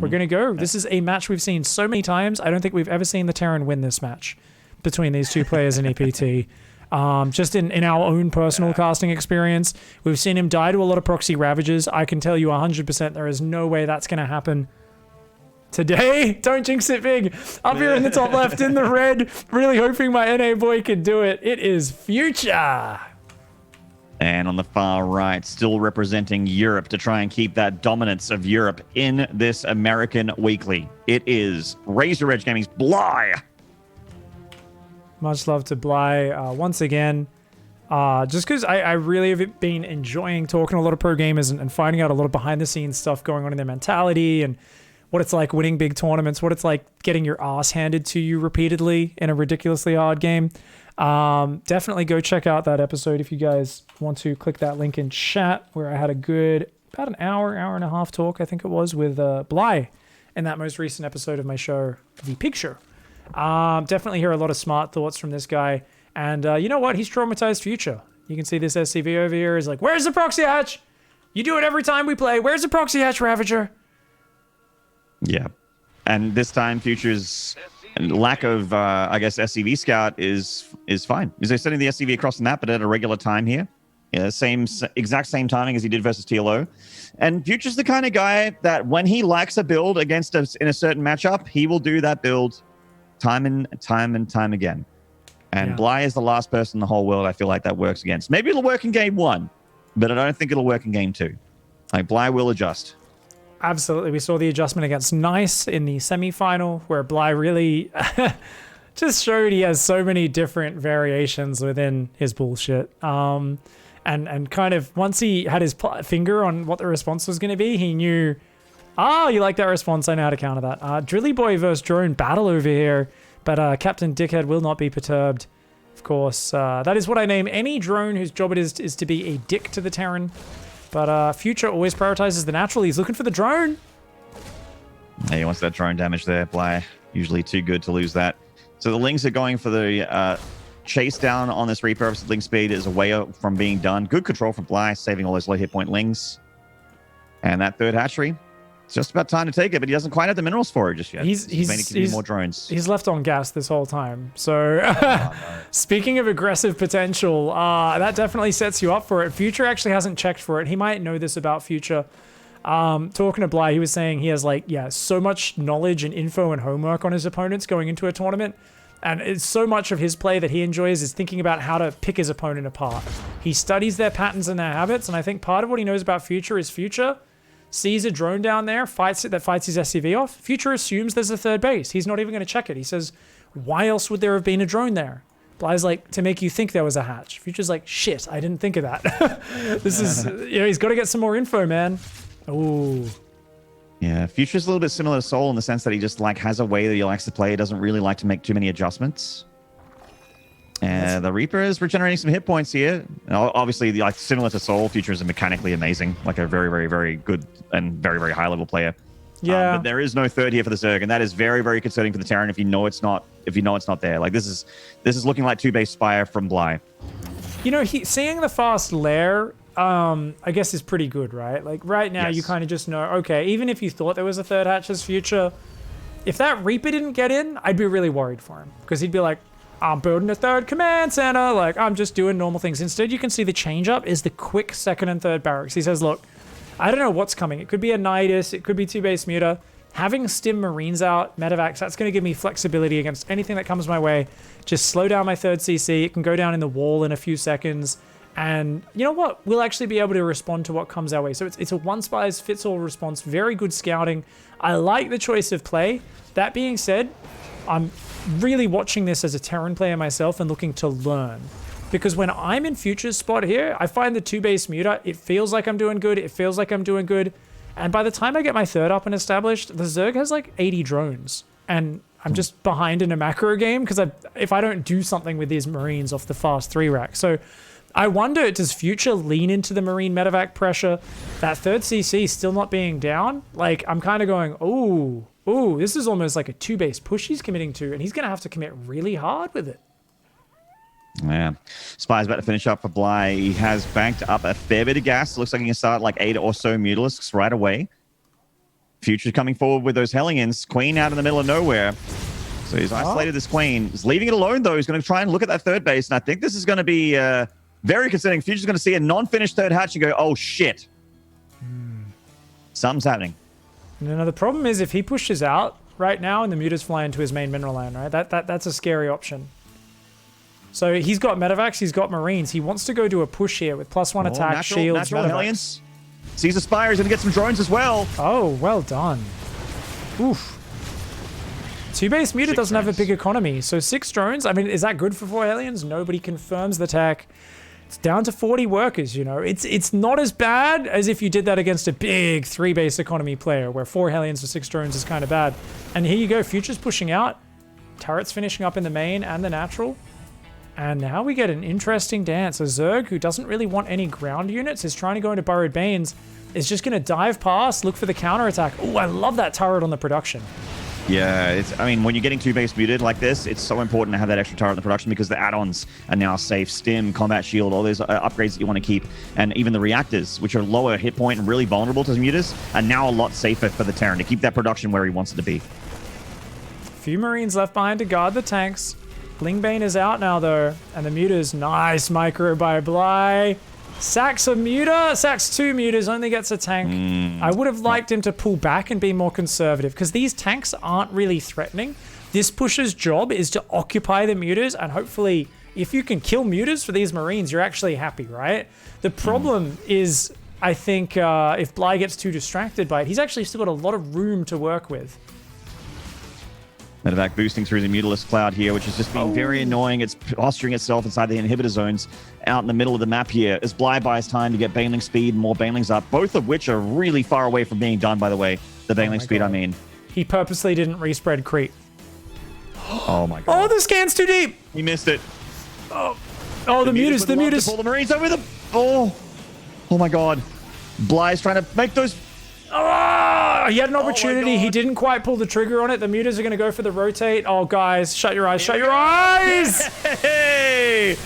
We're going to go. This is a match we've seen so many times. I don't think we've ever seen the Terran win this match between these two players in EPT. Just in our own personal casting experience, we've seen him die to a lot of proxy ravages. I can tell you 100% there is no way that's going to happen today. Don't jinx it, Big. Up here in the top left in the red, really hoping my NA boy can do it. It is Future. And on the far right, still representing Europe to try and keep that dominance of Europe in this American weekly. It is Razor Edge Gaming's Bly. Much love to Bly once again. Just because I really have been enjoying talking to a lot of pro gamers and finding out a lot of behind the scenes stuff going on in their mentality and what it's like winning big tournaments, what it's like getting your ass handed to you repeatedly in a ridiculously hard game. Definitely go check out that episode if you guys want to. Click that link in chat where I had a good about an hour and a half talk, I think it was, with Bly in that most recent episode of my show, The Picture. Definitely hear a lot of smart thoughts from this guy. And you know what? He's traumatized Future. You can see this SCV over here is like, where's the proxy hatch? You do it every time we play. Where's the proxy hatch, Ravager? Yeah. And this time, Future's lack of, I guess, SCV scout is fine. He's sending the SCV across the map, but at a regular time here. Yeah, exact same timing as he did versus TLO. And Future's the kind of guy that when he likes a build against us in a certain matchup, he will do that build time and time again. And Bly is the last person in the whole world I feel like that works against. Maybe it'll work in game 1, but I don't think it'll work in game 2. Like, Bly will adjust. Absolutely. We saw the adjustment against Nice in the semi-final where Bly really just showed he has so many different variations within his bullshit. And kind of once he had his finger on what the response was going to be, he knew, you like that response, I know how to counter that. Drilly Boy versus Drone battle over here, but Captain Dickhead will not be perturbed. Of course, that is what I name any drone whose job it is to be a dick to the Terran. But Future always prioritizes the natural. He's looking for the drone. Yeah, he wants that drone damage there. Bly, usually too good to lose that. So the Lings are going for the chase down on this Reaper. Obviously, Ling speed is away from being done. Good control from Bly, saving all those low hit point Lings. And that third hatchery, it's just about time to take it, but he doesn't quite have the minerals for it just yet. He's more drones. He's left on gas this whole time. So speaking of aggressive potential, that definitely sets you up for it. Future actually hasn't checked for it. He might know this about Future. Talking to Bly, he was saying he has so much knowledge and info and homework on his opponents going into a tournament. And it's so much of his play that he enjoys is thinking about how to pick his opponent apart. He studies their patterns and their habits. And I think part of what he knows about Future is Future sees a drone down there, fights his SCV off. Future assumes there's a third base. He's not even going to check it. He says, why else would there have been a drone there? Bly's like, to make you think there was a hatch. Future's like, shit, I didn't think of that. This is, he's got to get some more info, man. Ooh. Yeah, Future's a little bit similar to Soul in the sense that he just has a way that he likes to play. He doesn't really like to make too many adjustments. And the Reaper is regenerating some hit points here. Obviously, similar to Soul, Future is mechanically amazing, like a very, very, very good and very, very high level player. Yeah. But there is no third here for the Zerg, and that is very, very concerning for the Terran if you know it's not. If you know it's not there, like this is looking like 2-base Spire from Bly. You know, seeing the fast lair, I guess is pretty good, right? Like right now, you kind of just know, okay, even if you thought there was a third hatch as Future, if that Reaper didn't get in, I'd be really worried for him because he'd be like, I'm building a third command center. Like, I'm just doing normal things. Instead, you can see the change up is the quick second and third barracks. He says, look, I don't know what's coming. It could be a Nidus. It could be 2-base Muta. Having Stim Marines out, Medevacs, that's going to give me flexibility against anything that comes my way. Just slow down my third CC. It can go down in the wall in a few seconds. And you know what? We'll actually be able to respond to what comes our way. So it's a one-size-fits-all response. Very good scouting. I like the choice of play. That being said, I'm really watching this as a Terran player myself and looking to learn. Because when I'm in Future's spot here, I find the 2-base Muta, it feels like I'm doing good. It feels like I'm doing good. And by the time I get my third up and established, the Zerg has like 80 drones. And I'm just behind in a macro game because if I don't do something with these Marines off the fast 3-rack. So I wonder, does Future lean into the Marine medevac pressure? That third CC still not being down? Like, I'm kind of going, ooh, this is almost like a 2-base push he's committing to, and he's going to have to commit really hard with it. Yeah. Spy's about to finish up for Bly. He has banked up a fair bit of gas. Looks like he can start like 8 or so Mutalisks right away. Future coming forward with those Hellions. Queen out in the middle of nowhere. So he's isolated this Queen. He's leaving it alone, though. He's going to try and look at that third base. And I think this is going to be very concerning. Future's going to see a non-finished third hatch and go, oh, shit. Something's happening. No, the problem is if he pushes out right now and the Mutas fly into his main mineral land, right? That's a scary option. So he's got Medivacs, he's got Marines. He wants to go do a push here with +1 attack, shields, natural Medivacs. Hellions. Sees the Spire, he's going to get some drones as well. Oh, well done. Oof. 2-base Muta doesn't have a big economy, so 6 drones. I mean, is that good for 4 Hellions? Nobody confirms the tech. It's down to 40 workers, you know. It's not as bad as if you did that against a big 3-base economy player where 4 Hellions for 6 drones is kind of bad. And here you go, Future's pushing out. Turrets finishing up in the main and the natural. And now we get an interesting dance. A Zerg who doesn't really want any ground units is trying to go into Burrowed Banes. Is just going to dive past, look for the counterattack. Oh, I love that turret on the production. Yeah, I mean, when you're getting 2-base muted like this, it's so important to have that extra turret in the production because the add-ons are now safe. Stim, combat shield, all those upgrades that you want to keep. And even the reactors, which are lower hit point and really vulnerable to the mutas, are now a lot safer for the Terran to keep that production where he wants it to be. Few Marines left behind to guard the tanks. Blingbane is out now, though. And the mutas, nice micro by Bly. Sacks a muta, sacks 2 mutas, only gets a tank. I would have liked him to pull back and be more conservative because these tanks aren't really threatening. This push's job is to occupy the mutas, and hopefully if you can kill mutas for these Marines, you're actually happy, right? The problem is, I think, if Bly gets too distracted by it, he's actually still got a lot of room to work with. Medevac boosting through the Mutalist Cloud here, which is just being very annoying. It's posturing itself inside the inhibitor zones out in the middle of the map here. As Bly buys time to get Baneling speed and more Banelings up, both of which are really far away from being done, by the way. The Baneling speed, I mean. He purposely didn't respread creep. Oh my god. Oh, the scan's too deep! He missed it. Oh, the mutas, the mutas. Pull the Marines over them. Oh my god. Bly's trying to make those... Oh, he had an opportunity. He didn't quite pull the trigger on it. The mutas are going to go for the rotate. Oh, guys, shut your eyes. Shut your eyes. Hey!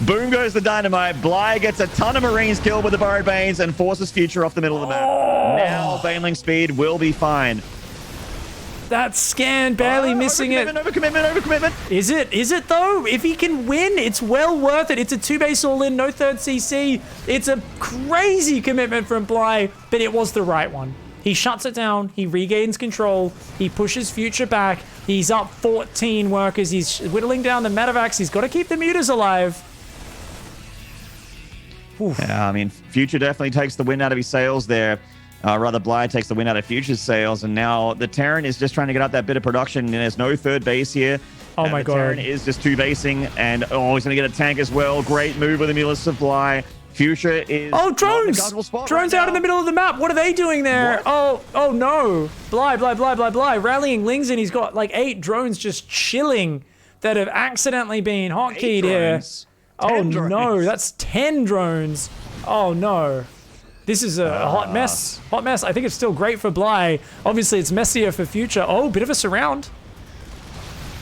Boom goes the dynamite. Bly gets a ton of Marines killed with the Burrowed Banes and forces Future off the middle of the map. Now Baneling speed will be fine. That scan barely missing it. Overcommitment. Is it though? If he can win, it's well worth it. It's a 2-base all-in, no third CC. It's a crazy commitment from Bly, but it was the right one. He shuts it down. He regains control. He pushes Future back. He's up 14 workers. He's whittling down the Medivacs. He's got to keep the mutas alive. Oof. Yeah, I mean, Future definitely takes the wind out of his sails there. Rather, Bly takes the wind out of Future's sails, and now the Terran is just trying to get out that bit of production, and there's no third base here. Oh my god. The Terran is just 2-basing, and he's going to get a tank as well. Great move with the Mutalist Supply. Future is... Oh, drones! Drones out in the middle of the map. What are they doing there? What? Oh no. Bly. Rallying Lings, and he's got like 8 drones just chilling that have accidentally been hotkeyed here. Oh no, that's 10 drones. Oh no. This is a hot mess. Hot mess. I think it's still great for Bly. Obviously, it's messier for Future. Oh, bit of a surround.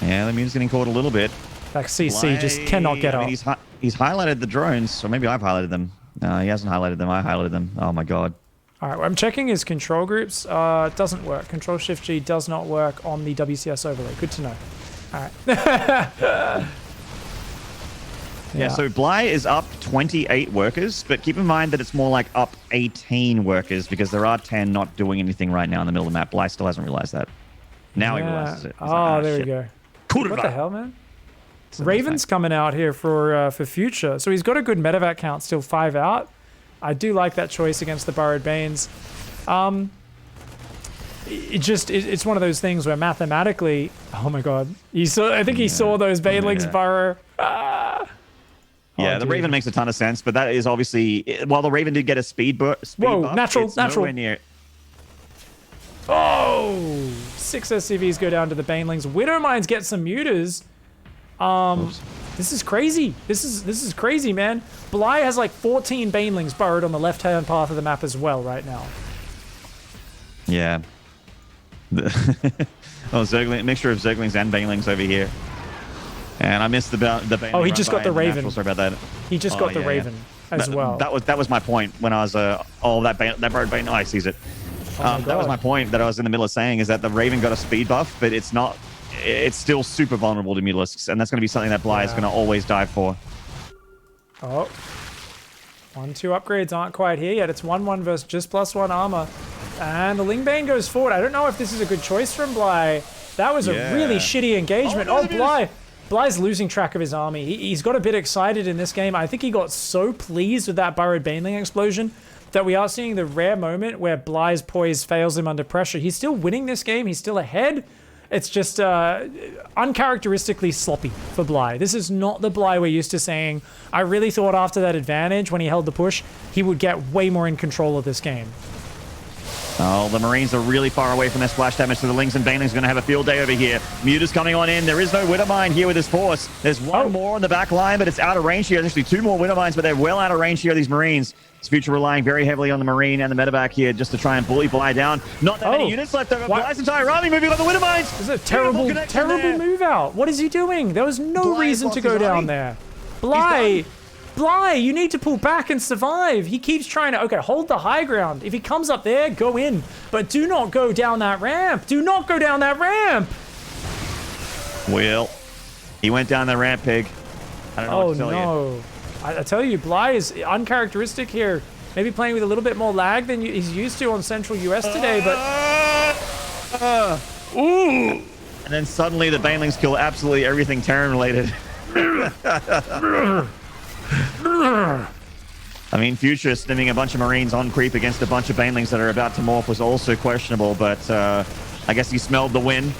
Yeah, the mute's getting caught a little bit. That CC just cannot get up. He's highlighted the drones, or maybe I've highlighted them. No, he hasn't highlighted them. I highlighted them. Oh my god. All right, I'm checking his control groups. It doesn't work. Control-Shift-G does not work on the WCS overlay. Good to know. All right. Yeah, so Bly is up 28 workers, but keep in mind that it's more like up 18 workers because there are 10 not doing anything right now in the middle of the map. Bly still hasn't realized that. Now he realizes it. There we go. What the hell, man? Raven's coming out here for Future. So he's got a good medevac count, still 5 out. I do like that choice against the Burrowed Banes. It's one of those things where mathematically, oh my god, I think he saw those Banelings burrow. Yeah, the Raven makes a ton of sense, but that is obviously, while the Raven did get a speed buff, natural. Nowhere near. Oh, 6 SCVs go down to the Banelings. Widowmines get some mutas. This is crazy. This is crazy, man. Bly has like 14 Banelings burrowed on the left-hand path of the map as well right now. Yeah. Zergling, mixture of Zerglings and Banelings over here. And I missed the Baneling. Oh, he just got the Raven. Sorry about that. He just got the Raven as well. That was my point when I was that Burrowed Bane. Oh, he sees it. That was my point that I was in the middle of saying, is that the Raven got a speed buff, but it's not. It's still super vulnerable to Mutalisks, and that's going to be something that Bly is going to always dive for. Oh. 1-2 upgrades aren't quite here yet. It's 1-1 versus just +1 armor. And the Lingbane goes forward. I don't know if this is a good choice from Bly. That was a really shitty engagement. Oh, Bly's losing track of his army. He's got a bit excited in this game. I think he got so pleased with that Burrowed Baneling explosion that we are seeing the rare moment where Bly's poise fails him under pressure. He's still winning this game. He's still ahead. It's just uncharacteristically sloppy for Bly. This is not the Bly we're used to seeing. I really thought after that advantage, when he held the push, he would get way more in control of this game. Oh, the Marines are really far away from their splash damage, so the Lings and Banelings are going to have a field day over here. Muta's coming on in. There is no Widowmine here with his force. There's one more on the back line, but it's out of range here. There's actually 2 more Widowmines, but they're well out of range here, these Marines. It's Future relying very heavily on the Marine and the medevac here just to try and bully Bly down. Not that many units left over. Bly's entire army moving on the Widowmines. This is a terrible move out. What is he doing? There was no reason to go down there. Bly, you need to pull back and survive. He keeps trying to, okay, hold the high ground. If he comes up there, go in. But do not go down that ramp. Do not go down that ramp. Well, he went down the ramp, Pig. I don't know what to tell you. I tell you, Bly is uncharacteristic here. Maybe playing with a little bit more lag than he's used to on Central US today, but... Ooh! And then suddenly the Banelings kill absolutely everything Terran related. I mean, Future stimming a bunch of Marines on creep against a bunch of Banelings that are about to morph was also questionable, but I guess he smelled the win.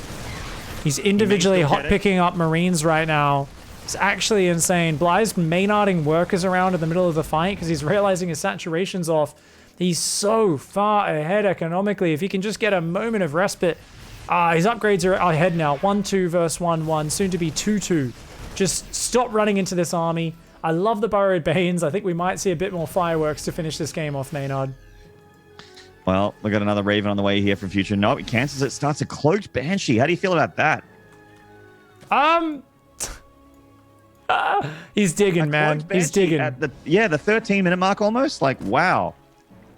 He's individually hot picking up Marines right now. It's actually insane. Bly's Maynarding workers around in the middle of the fight because he's realizing his saturation's off. He's so far ahead economically. If he can just get a moment of respite. His upgrades are ahead now. 1-2 versus 1-1, soon to be 2-2. Just stop running into this army. I love the Burrowed Banes. I think we might see a bit more fireworks to finish this game off, Maynard. Well, we got another Raven on the way here from Future. No, he cancels it. Starts a Cloaked Banshee. How do you feel about that? He's digging, man. He's digging. At the 13-minute mark almost. Like, wow.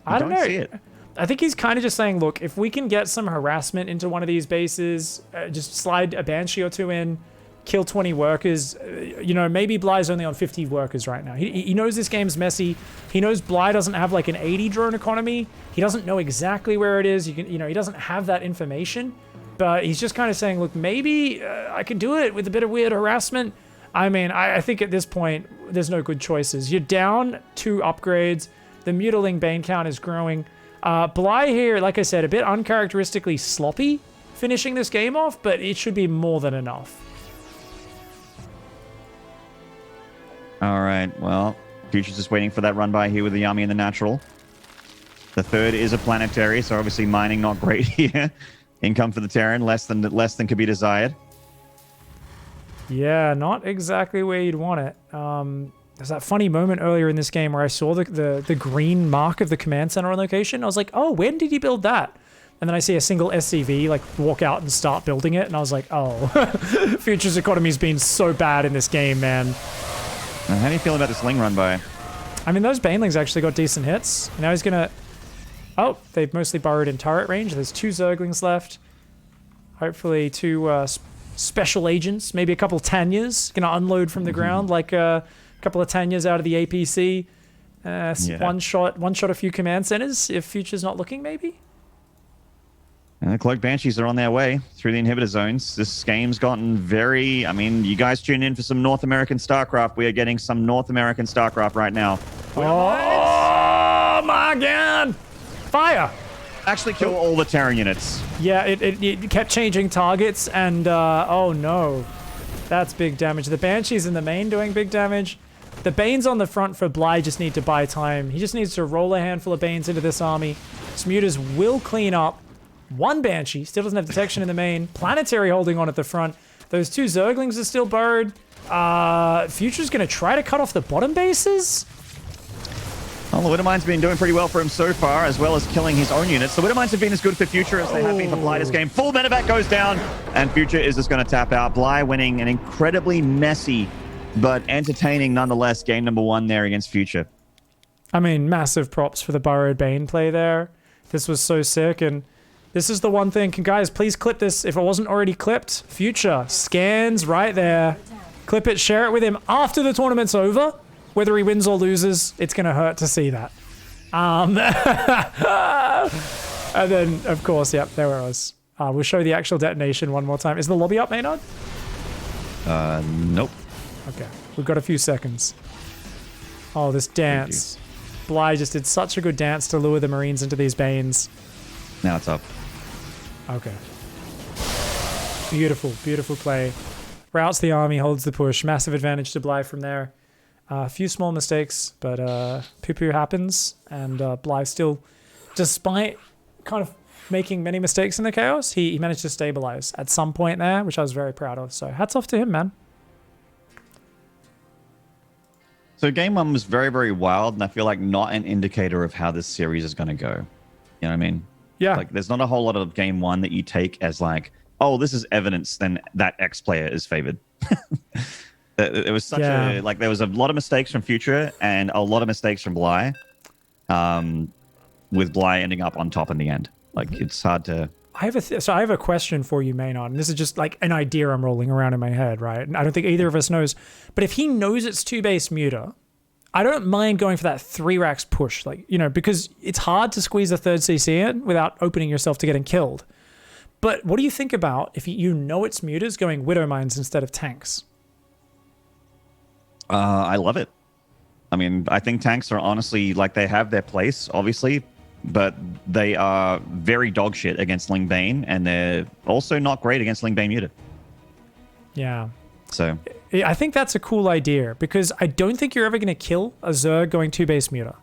I don't know. See it. I think he's kind of just saying, look, if we can get some harassment into one of these bases, just slide a Banshee or 2 in, kill 20 workers. You know, maybe Bly's only on 50 workers right now. He knows this game's messy. He knows Bly doesn't have like an 80 drone economy. He doesn't know exactly where it is. He doesn't have that information. But he's just kind of saying, look, maybe I can do it with a bit of weird harassment. I mean, I think at this point, there's no good choices. You're down 2 upgrades. The Mutiling Bane count is growing. Bly here, like I said, a bit uncharacteristically sloppy finishing this game off, but it should be more than enough. All right, well, Future's just waiting for that run by here with the Yami and the Natural. The third is a planetary, so obviously mining not great here. Income for the Terran, less than could be desired. Yeah, not exactly where you'd want it. There's that funny moment earlier in this game where I saw the green mark of the command center on location. I was like, oh, when did he build that? And then I see a single SCV like walk out and start building it, and I was like, oh, Future's economy's been so bad in this game, man. How do you feel about this Ling run by? I mean, those Banelings actually got decent hits. Now he's gonna... Oh, they've mostly burrowed in turret range. There's 2 Zerglings left. Hopefully 2 special agents, maybe a couple Tanyas gonna unload from the ground, like a couple of Tanyas out of the APC. One shot a few command centers if Future's not looking, maybe. And the Cloaked Banshees are on their way through the inhibitor zones. This game's gotten very... I mean, you guys tune in for some North American StarCraft. We are getting some North American StarCraft right now. Oh my god! Fire! Actually kill all the Terran units. Yeah, it kept changing targets, and oh no. That's big damage. The Banshees in the main doing big damage. The Banes on the front for Bly just need to buy time. He just needs to roll a handful of Banes into this army. Smutas will clean up. 1 Banshee, still doesn't have detection in the main. Planetary holding on at the front. Those 2 Zerglings are still burrowed. Future's going to try to cut off the bottom bases. Well, the Widowmine's been doing pretty well for him so far, as well as killing his own units. The Widowmines have been as good for Future as they have been for Bly this game. Full medevac goes down, and Future is just going to tap out. Bly winning an incredibly messy, but entertaining nonetheless, game number 1 there against Future. I mean, massive props for the Burrowed Bane play there. This was so sick, and this is the one thing. Can guys please clip this if it wasn't already clipped? Future scans right there. Clip it, share it with him after the tournament's over. Whether he wins or loses, it's gonna hurt to see that. And then, of course, yep, there it was. We'll show the actual detonation one more time. Is the lobby up, Maynard? Nope. Okay, we've got a few seconds. Oh, this dance. Bly just did such a good dance to lure the Marines into these Banes. Now it's up. Okay. Beautiful, beautiful play. Routes the army, holds the push. Massive advantage to Bly from there. A few small mistakes, but poo-poo happens. And Bly still, despite kind of making many mistakes in the chaos, he managed to stabilize at some point there, which I was very proud of. So hats off to him, man. So game one was very, very wild, and I feel like not an indicator of how this series is going to go. You know what I mean? Yeah. Like, there's not a whole lot of game one that you take as like, oh, this is evidence then that X player is favored. It was such a, like, there was a lot of mistakes from Future and a lot of mistakes from Bly, with Bly ending up on top in the end. Like, it's hard to... I have a question for you, Maynard, and this is just like an idea I'm rolling around in my head, right? And I don't think either of us knows, but if he knows it's 2-base muter, I don't mind going for that 3 racks push, like, you know, because it's hard to squeeze a third CC in without opening yourself to getting killed. But what do you think about if you know it's muters going Widow Mines instead of tanks? I love it. I mean, I think tanks are honestly, like, they have their place, obviously, but they are very dog shit against Ling Bane, and they're also not great against Ling Bane Muta. Yeah. So I think that's a cool idea, because I don't think you're ever going to kill a Zerg going 2-base muta.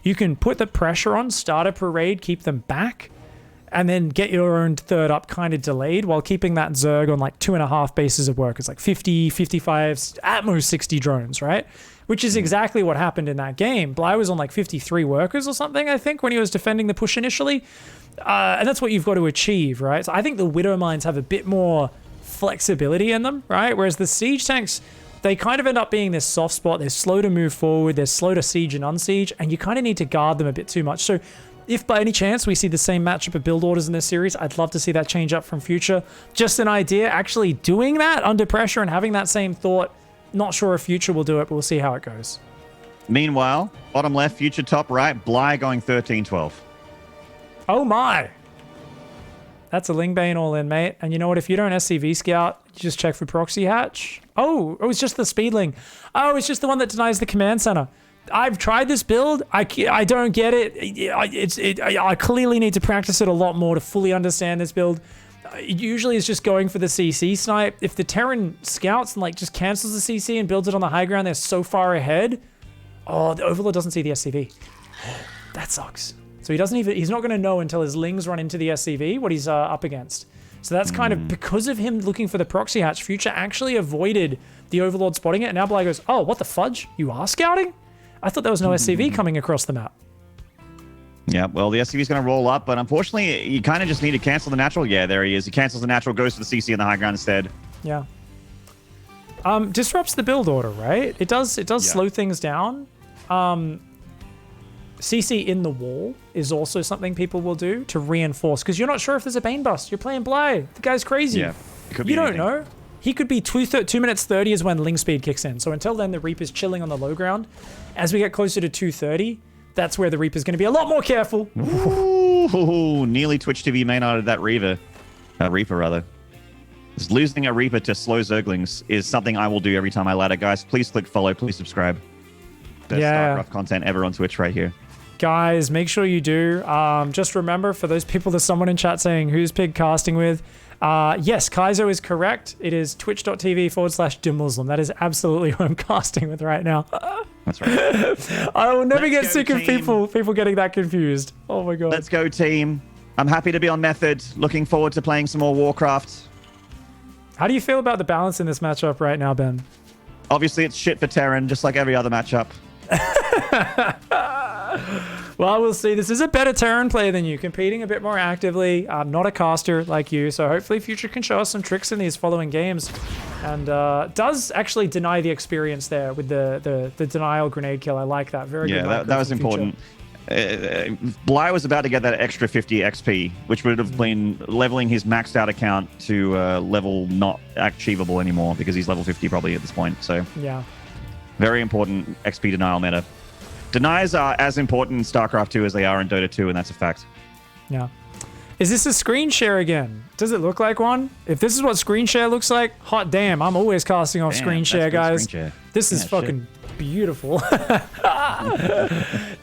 You can put the pressure on, start a parade, keep them back, and then get your own third up kind of delayed while keeping that Zerg on like 2.5 bases of workers, like 50, 55, at most 60 drones, right? Which is exactly what happened in that game. Bly was on like 53 workers or something, I think, when he was defending the push initially. And that's what you've got to achieve, right? So I think the Widow Mines have a bit more flexibility in them, right? Whereas the siege tanks, they kind of end up being this soft spot. They're slow to move forward. They're slow to siege and unsiege, and you kind of need to guard them a bit too much. So if by any chance we see the same matchup of build orders in this series, I'd love to see that change up from Future. Just an idea, actually doing that under pressure and having that same thought. Not sure if Future will do it, but we'll see how it goes. meanwhile, bottom left, Future top right, Bly going 13-12. Oh my! That's a Ling Bane all in, mate. And you know what? If you don't SCV scout, you just check for proxy hatch. Oh, it was just the speedling. Oh, it's just the one that denies the command center. I've tried this build. I don't get it. I clearly need to practice it a lot more to fully understand this build. It usually is just going for the CC snipe. If the Terran scouts and like just cancels the CC and builds it on the high ground, they're so far ahead. Oh, the Overlord doesn't see the SCV. That sucks. So he's not going to know until his Lings run into the SCV what he's up against. So that's kind of, because of him looking for the proxy hatch, Future actually avoided the Overlord spotting it. And now Bly goes, oh, what the fudge? You are scouting? I thought there was no SCV coming across the map. Yeah, well, the SCV is going to roll up, but unfortunately, you kind of just need to cancel the natural. Yeah, there he is. He cancels the natural, goes for the CC in the high ground instead. Yeah. Disrupts the build order, right? It does slow things down. CC in the wall is also something people will do to reinforce, because you're not sure if there's a Bane bust. You're playing Bly. The guy's crazy. Yeah, it could be you anything. don't know. He could be 2 minutes 30 is when Ling speed kicks in. So until then, the Reaper's chilling on the low ground. As we get closer to 2:30, that's where the Reaper's going to be a lot more careful. Ooh, nearly Twitch TV Maynarde that Reaper. Reaper. Just losing a Reaper to slow Zerglings is something I will do every time I ladder. Guys, please click follow. Please subscribe. Best StarCraft content ever on Twitch right here. Guys, make sure you do. Just remember, for those people, there's someone in chat saying, who's Pig casting with? Yes, Kaizo is correct. It is twitch.tv/DeMuslim. That is absolutely who I'm casting with right now. That's right. I will never get sick of people getting that confused. Oh my god. Let's go, team. I'm happy to be on Method. Looking forward to playing some more Warcraft. How do you feel about the balance in this matchup right now, Ben? Obviously, it's shit for Terran, just like every other matchup. Well, we'll see. This is a better Terran player than you, competing a bit more actively. I'm not a caster like you, so hopefully Future can show us some tricks in these following games. And does actually deny the experience there with the denial grenade kill. I like that. Very good. Yeah, that was important. Bly was about to get that extra 50 XP, which would have been leveling his maxed out account to level not achievable anymore because he's level 50 probably at this point. So yeah, very important XP denial meta. Denies are as important in StarCraft 2 as they are in Dota 2, and that's a fact. Yeah. Is this a screen share again? Does it look like one? If this is what screen share looks like, hot damn, I'm always casting off screen share, guys. Screen share. This is fucking beautiful. You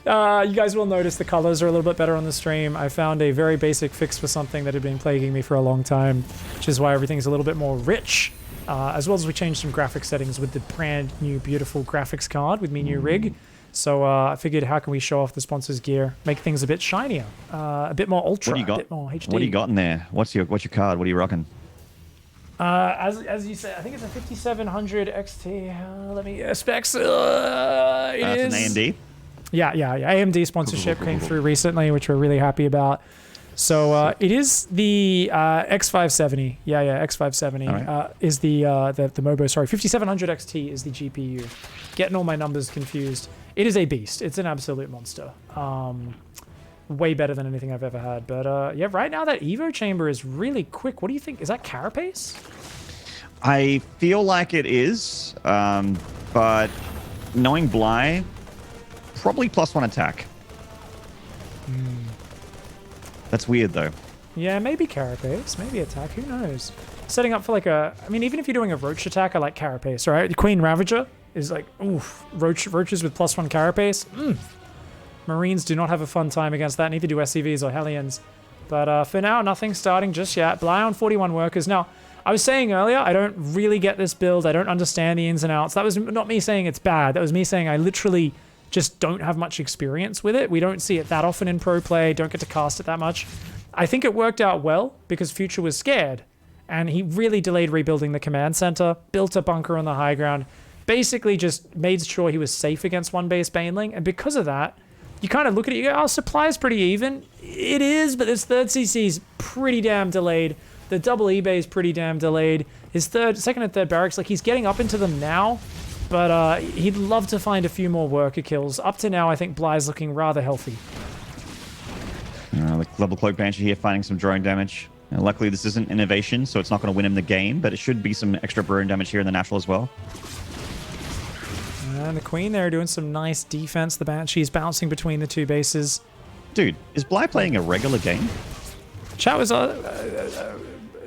guys will notice the colors are a little bit better on the stream. I found a very basic fix for something that had been plaguing me for a long time, which is why everything's a little bit more rich, as well as we changed some graphic settings with the brand new beautiful graphics card with me new rig. So I figured, how can we show off the sponsor's gear, make things a bit shinier, a bit more ultra, a bit more HD. What do you got in there? What's your card? What are you rocking? As you said, I think it's a 5700 XT. Let me specs. It is an AMD. Yeah. AMD sponsorship came through recently, which we're really happy about. So it is the X570. Yeah, X570 right. Is the MOBO. Sorry, 5700 XT is the GPU. Getting all my numbers confused. It is a beast. It's an absolute monster. Way better than anything I've ever had. But yeah, right now that Evo chamber is really quick. What do you think? Is that carapace? I feel like it is, but knowing Bly, probably +1 attack. That's weird, though. Yeah, maybe carapace, maybe attack. Who knows? Setting up for like a... I mean, even if you're doing a roach attack, I like carapace, right? The Queen Ravager is like, oof. Roaches with +1 carapace. Marines do not have a fun time against that. Neither do SCVs or Hellions. But for now, nothing starting just yet. Bly on 41 workers. Now, I was saying earlier, I don't really get this build. I don't understand the ins and outs. That was not me saying it's bad. That was me saying I literally just don't have much experience with it. We don't see it that often in pro play. Don't get to cast it that much. I think it worked out well because Future was scared. And he really delayed rebuilding the command center, built a bunker on the high ground, basically just made sure he was safe against one base baneling. And because of that, you kind of look at it, you go, oh, supply is pretty even. It is, but this third CC is pretty damn delayed. The double eBay is pretty damn delayed. His second and third barracks, like he's getting up into them now, but he'd love to find a few more worker kills. Up to now, I think Bly's looking rather healthy. The level cloak banshee here finding some drone damage. Luckily, this isn't innovation, so it's not going to win him the game, but it should be some extra drone damage here in the natural as well. And the Queen there doing some nice defense. The Banshee's bouncing between the two bases. Dude, is Bly playing a regular game? Chat was...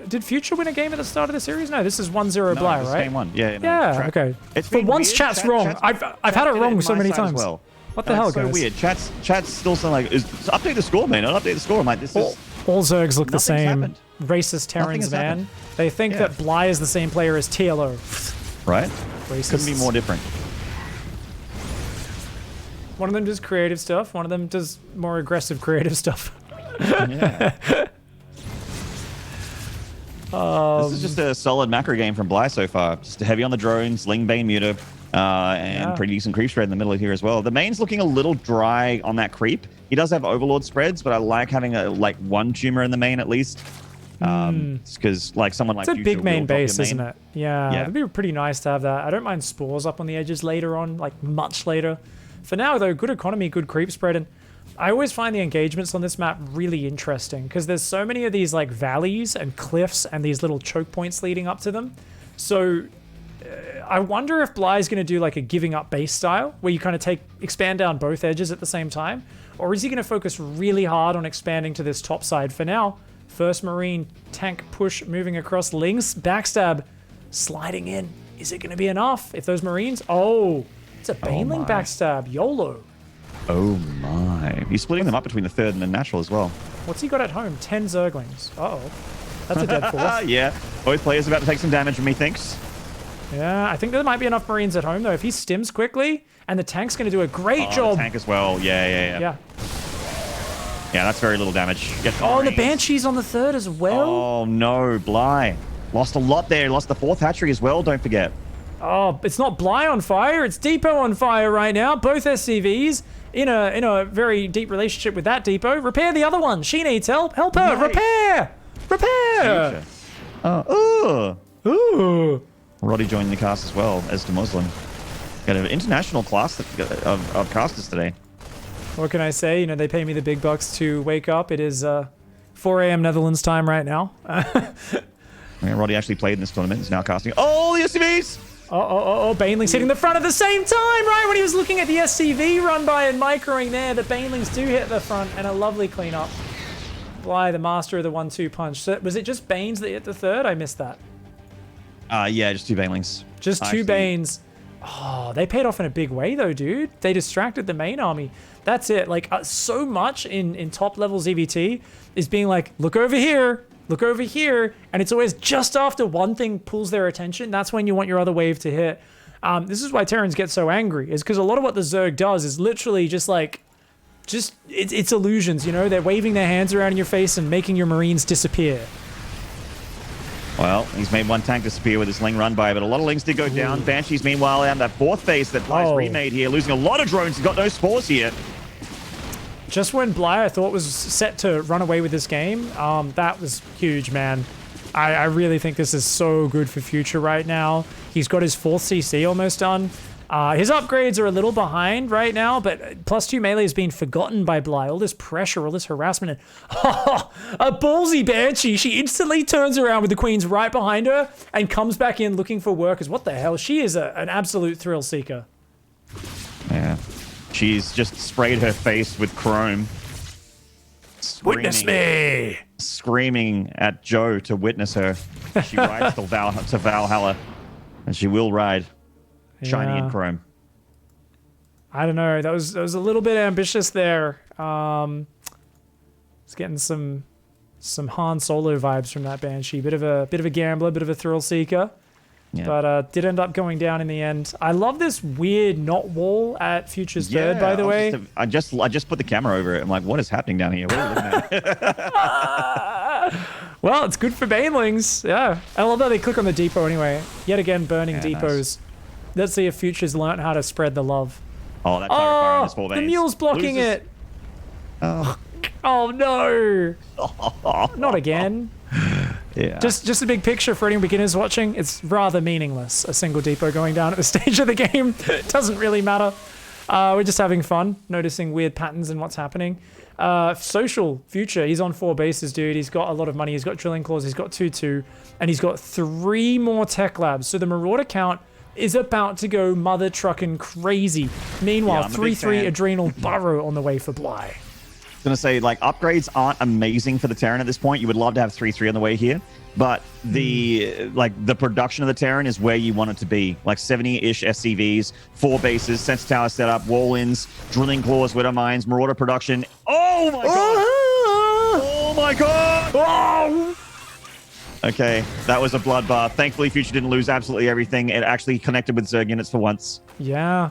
did Future win a game at the start of the series? No, this is 1-0 Bly, right? Game 1. Yeah, yeah, okay. For once, chat's wrong. I've had it wrong so many times. Well. What the hell, guys? So weird. Chat's still saying like, update the score, man. I'll update the score. I'm like, this is... All Zergs look the same. Happened. Racist Terrans, man. Happened. They think that Bly is the same player as TLO. Right? Racists. Couldn't be more different. One of them does creative stuff. One of them does more aggressive creative stuff. Yeah. This is just a solid macro game from Bly so far. Just heavy on the drones, Ling Bane Muta, and pretty decent creep spread in the middle here as well. The main's looking a little dry on that creep. He does have Overlord spreads, but I like having one tumor in the main at least. Because like someone like it's a big main base, isn't it? Yeah, it'd be pretty nice to have that. I don't mind spores up on the edges later on, like much later. For now, though, good economy, good creep spread, and I always find the engagements on this map really interesting because there's so many of these like valleys and cliffs and these little choke points leading up to them. So I wonder if Bly's going to do like a giving up base style where you kind of expand down both edges at the same time, or is he going to focus really hard on expanding to this top side? For now, first Marine tank push moving across links, backstab sliding in. Is it going to be enough? If those Marines, it's a Baneling backstab, YOLO. Oh my. He's splitting them up between the third and the natural as well. What's he got at home? 10 Zerglings. Uh-oh. That's a dead fourth. Yeah. Both players about to take some damage, methinks. Yeah, I think there might be enough Marines at home, though. If he stims quickly, and the tank's going to do a great job. The tank as well. Yeah. Yeah, that's very little damage. And the Banshee's on the third as well. Oh, no. Bly. Lost a lot there. Lost the fourth hatchery as well, don't forget. Oh, it's not Bly on fire. It's Depot on fire right now. Both SCVs in a very deep relationship with that Depot. Repair the other one. She needs help. Help her. Nice. Repair. Ooh. Roddy joined the cast as well as to Muslim. Got an international class of casters today. What can I say? You know, they pay me the big bucks to wake up. It is 4 a.m. Netherlands time right now. Roddy actually played in this tournament. He's now casting. Oh, the SCVs! Oh, Baneling's hitting the front at the same time, right? When he was looking at the SCV run by and microing there, the Banelings do hit the front, and a lovely cleanup. Bly, the master of the 1-2 punch. So, was it just Banes that hit the third? I missed that. Yeah, just 2 Banelings. Just 2 Banes. Oh, they paid off in a big way, though, dude. They distracted the main army. That's it. Like, so much in top-level ZVT is being like, look over here. Look over here, and it's always just after one thing pulls their attention. That's when you want your other wave to hit. This is why Terrans get so angry, is because a lot of what the Zerg does is literally just like, it's illusions, you know? They're waving their hands around in your face and making your Marines disappear. Well, he's made 1 tank disappear with his Ling run by, but a lot of Lings did go down. Banshees, meanwhile, on that 4th base that Bly's remade here, losing a lot of drones. He's got no spores here. Just when Bly, I thought, was set to run away with this game, that was huge, man. I really think this is so good for Future right now. He's got his 4th CC almost done. His upgrades are a little behind right now, but +2 melee is being forgotten by Bly. All this pressure, all this harassment. And, a ballsy Banshee. She instantly turns around with the Queens right behind her and comes back in looking for workers. What the hell? She is an absolute thrill seeker. Yeah. She's just sprayed her face with chrome. Witness me! Screaming at Joe to witness her. She rides to Valhalla. And she will ride. Shiny in chrome. I don't know. That was a little bit ambitious there. It's getting some Han Solo vibes from that Banshee. Bit of a gambler, bit of a thrill seeker. Yeah. But did end up going down in the end. I love this weird knot wall at Future's third, by the way. I just put the camera over it. I'm like, what is happening down here? What are we looking at? Well, it's good for Banelings. Yeah. I love that they click on the depot anyway. Yet again, burning depots. Nice. Let's see if Future's learned how to spread the love. Oh, that fire on his 4 veins. The mule's blocking it. Oh no. Not again. Yeah. Just a big picture for any beginners watching. It's rather meaningless, a single depot going down at this stage of the game. It doesn't really matter. We're just having fun, noticing weird patterns in what's happening. Social Future, he's on 4 bases, dude. He's got a lot of money. He's got drilling claws. He's got 2-2. And he's got 3 more tech labs. So the Marauder count is about to go mother trucking crazy. Meanwhile, 3-3 Adrenal Burrow on the way for Bly. I was going to say, like, upgrades aren't amazing for the Terran at this point. You would love to have 3-3 on the way here. But the production of the Terran is where you want it to be. Like 70-ish SCVs, 4 bases, sensor tower setup, wall-ins, drilling claws, widow mines, Marauder production. Oh my god! Oh my god! Oh! Okay, that was a bloodbath. Thankfully, Future didn't lose absolutely everything. It actually connected with Zerg units for once. Yeah.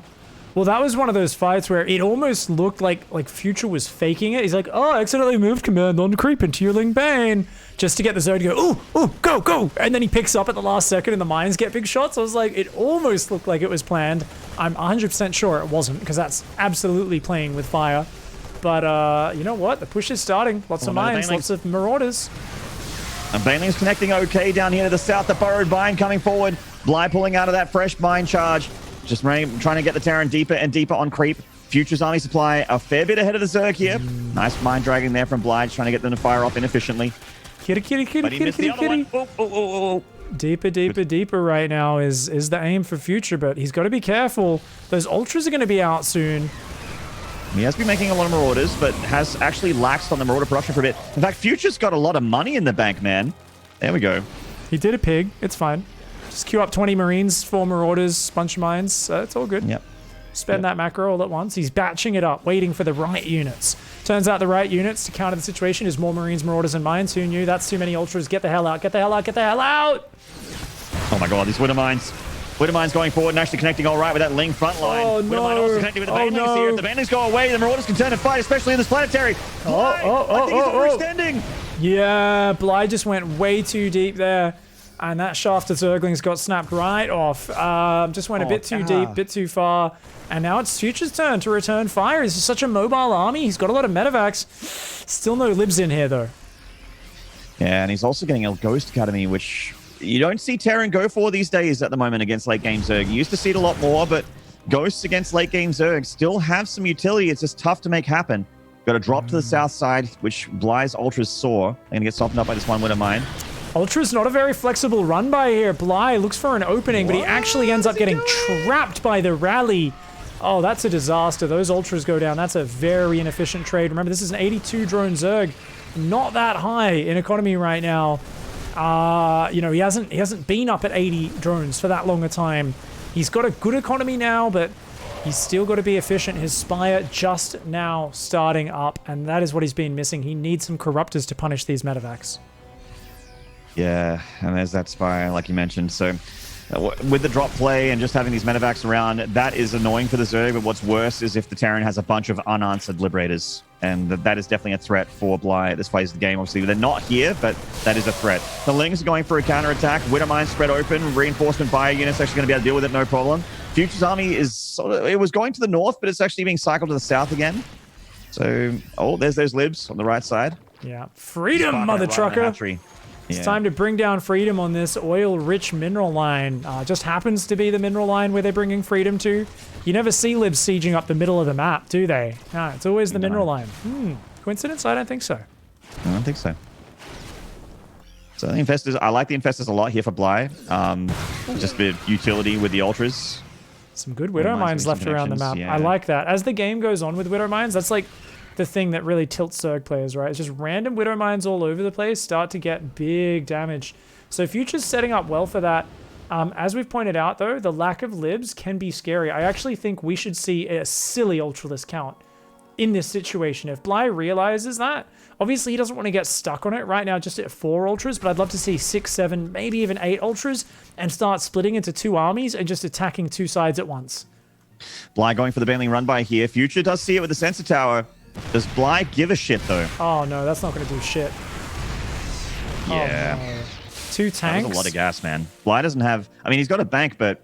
Well, that was one of those fights where it almost looked like Future was faking it. He's like, oh, I accidentally moved command on creep into your Ling Bane, just to get the Zerg to go, ooh, go. And then he picks up at the last second and the mines get big shots. I was like, it almost looked like it was planned. I'm 100% sure it wasn't, because that's absolutely playing with fire. But you know what? The push is starting. Lots of mines, lots of Marauders. And Baneling's connecting okay down here to the south. The burrowed mine coming forward. Bly pulling out of that fresh mine charge. Just trying to get the Terran deeper and deeper on creep. Future's army supply a fair bit ahead of the Zerg here. Nice mine dragging there from Bly, trying to get them to fire off inefficiently. Kitty. Deeper right now is the aim for Future, but he's got to be careful. Those ultras are going to be out soon. He has been making a lot of Marauders, but has actually laxed on the Marauder production for a bit. In fact, Future's got a lot of money in the bank, man. There we go. He did a pig. It's fine. Just queue up 20 Marines, 4 Marauders, bunch of mines. It's all good. Yep. Spend that macro all at once. He's batching it up, waiting for the right units. Turns out the right units to counter the situation is more Marines, Marauders, and mines. Who knew? That's too many ultras. Get the hell out. Get the hell out. Get the hell out. Oh my god, these Widow Mines. Widow Mines going forward and actually connecting all right with that Ling front line. Oh, no. Widow Mine also connecting with the Banelings here. If the Banelings go away, the Marauders can turn and fight, especially in this planetary. I think he's overextending. Yeah, Bly just went way too deep there. And that shaft of Zerglings got snapped right off. Just went a bit too deep, bit too far. And now it's Future's turn to return fire. He's such a mobile army. He's got a lot of medevacs. Still no libs in here, though. Yeah, and he's also getting a Ghost Academy, which you don't see Terran go for these days at the moment against late game Zerg. You used to see it a lot more, but Ghosts against late game Zerg still have some utility. It's just tough to make happen. Got to drop to the south side, which Bly's Ultras saw. They're going to get softened up by this one Widow Mine. Ultra's not a very flexible run by here. Bly looks for an opening, but he actually ends up getting trapped by the rally. Oh, that's a disaster. Those Ultras go down. That's a very inefficient trade. Remember, this is an 82 drone Zerg. Not that high in economy right now. You know, he hasn't been up at 80 drones for that long a time. He's got a good economy now, but he's still got to be efficient. His Spire just now starting up, and that is what he's been missing. He needs some Corruptors to punish these medevacs. Yeah, and there's that Spire, like you mentioned. So with the drop play and just having these medevacs around, that is annoying for the Zerg, but what's worse is if the Terran has a bunch of unanswered Liberators, and that is definitely a threat for Bly at this phase of the game. Obviously, they're not here, but that is a threat. The Lings are going for a counter-attack. Widowmine spread open. Reinforcement Bio units actually going to be able to deal with it, no problem. Future's army is sort of, it was going to the north, but it's actually being cycled to the south again. So, oh, there's those Libs on the right side. Yeah, freedom, mother trucker. It's time to bring down freedom on this oil-rich mineral line. Just happens to be the mineral line where they're bringing freedom to. You never see Libs sieging up the middle of the map, do they? No, it's always the mineral line. Coincidence? I don't think so. I don't think so. So the Infestors, I like the Infestors a lot here for Bly. Just a bit of utility with the Ultras. Some good Widow Mines left around the map. Yeah. I like that. As the game goes on with Widow Mines, that's like the thing that really tilts Zerg players, right? It's just random Widow Mines all over the place start to get big damage. So Future's setting up well for that. As we've pointed out, though, the lack of Libs can be scary. I actually think we should see a silly Ultralist count in this situation. If Bly realizes that, obviously he doesn't want to get stuck on it right now just at 4 Ultras, but I'd love to see 6, 7, maybe even 8 Ultras and start splitting into 2 armies and just attacking 2 sides at once. Bly going for the Baneling run by here. Future does see it with the Sensor Tower. Does Bly give a shit, though? Oh, no, that's not going to do shit. Yeah. Oh, no. 2 tanks? That's a lot of gas, man. Bly doesn't have... I mean, he's got a bank, but...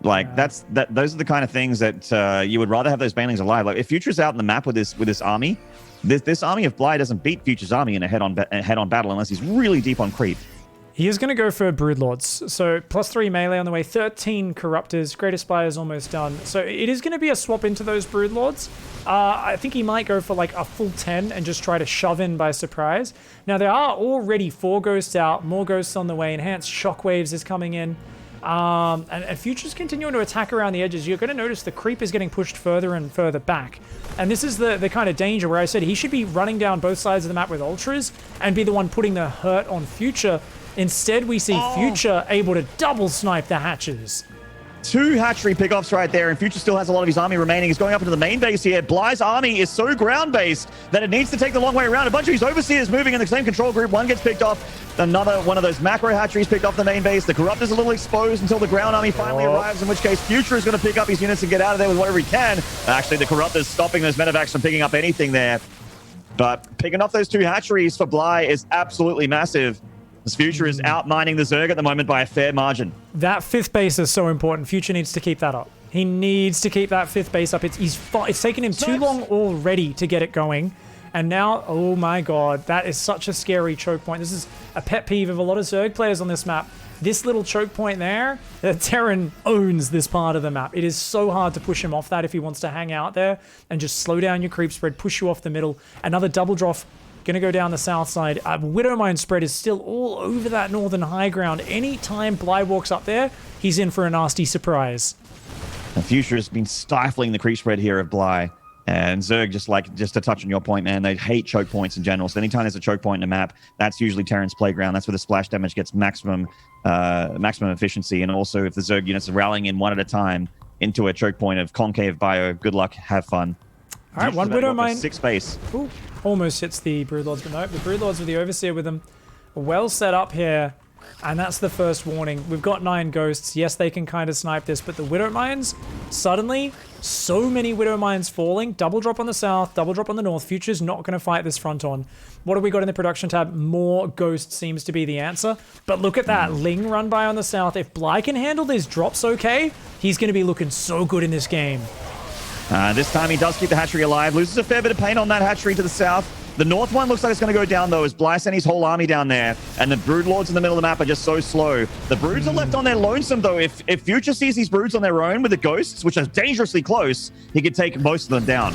Like, those are the kind of things that you would rather have those Banelings alive. Like, if Future's out in the map with this army, this army of Bly doesn't beat Future's army in a head-on battle unless he's really deep on creep. He is going to go for Broodlords. So, +3 melee on the way, 13 Corruptors, Greater Spire is almost done. So, it is going to be a swap into those Broodlords. I think he might go for like a full 10 and just try to shove in by surprise. Now, there are already 4 Ghosts out, more Ghosts on the way, Enhanced Shockwaves is coming in. And Future's continuing to attack around the edges. You're going to notice the creep is getting pushed further and further back. And this is the kind of danger where I said he should be running down both sides of the map with Ultras and be the one putting the hurt on Future. Instead, we see Future able to double snipe the hatches. 2 hatchery pickoffs right there, and Future still has a lot of his army remaining. He's going up into the main base here. Bly's army is so ground-based that it needs to take the long way around. A bunch of his overseers moving in the same control group. One gets picked off. Another one of those macro hatcheries picked off the main base. The Corruptor's a little exposed until the ground army finally arrives, in which case Future is going to pick up his units and get out of there with whatever he can. Actually, the Corruptor's stopping those medevacs from picking up anything there. But picking off those 2 hatcheries for Bly is absolutely massive. This Future is outmining the Zerg at the moment by a fair margin. That 5th base is so important. Future needs to keep that up. He needs to keep that 5th base up. It's taken him too long already to get it going. And now, oh my god, that is such a scary choke point. This is a pet peeve of a lot of Zerg players on this map. This little choke point there, the Terran owns this part of the map. It is so hard to push him off that if he wants to hang out there and just slow down your creep spread, push you off the middle. Another double drop. Going to go down the south side. Widowmine spread is still all over that northern high ground. Anytime Bly walks up there, he's in for a nasty surprise. The Future has been stifling the creep spread here of Bly. And Zerg, just to touch on your point, man, they hate choke points in general. So anytime there's a choke point in a map, that's usually Terran's playground. That's where the splash damage gets maximum efficiency. And also, if the Zerg units are rallying in one at a time into a choke point of concave bio, good luck, have fun. All right, one Widowmine. 6 base. Ooh, almost hits the Broodlords, but nope. The Broodlords with the Overseer with them. Well set up here. And that's the first warning. We've got 9 Ghosts. Yes, they can kind of snipe this, but the Widow Mines, suddenly, so many Widow Mines falling. Double drop on the south, double drop on the north. Future's not going to fight this front on. What have we got in the production tab? More Ghosts seems to be the answer. But look at that. Ling run by on the south. If Bly can handle these drops okay, he's going to be looking so good in this game. This time he does keep the hatchery alive. Loses a fair bit of paint on that hatchery to the south. The north one looks like it's going to go down, though, as Bly sent his whole army down there, and the Broodlords in the middle of the map are just so slow. The Broods are left on their lonesome, though. If Future sees these Broods on their own with the Ghosts, which are dangerously close, he could take most of them down.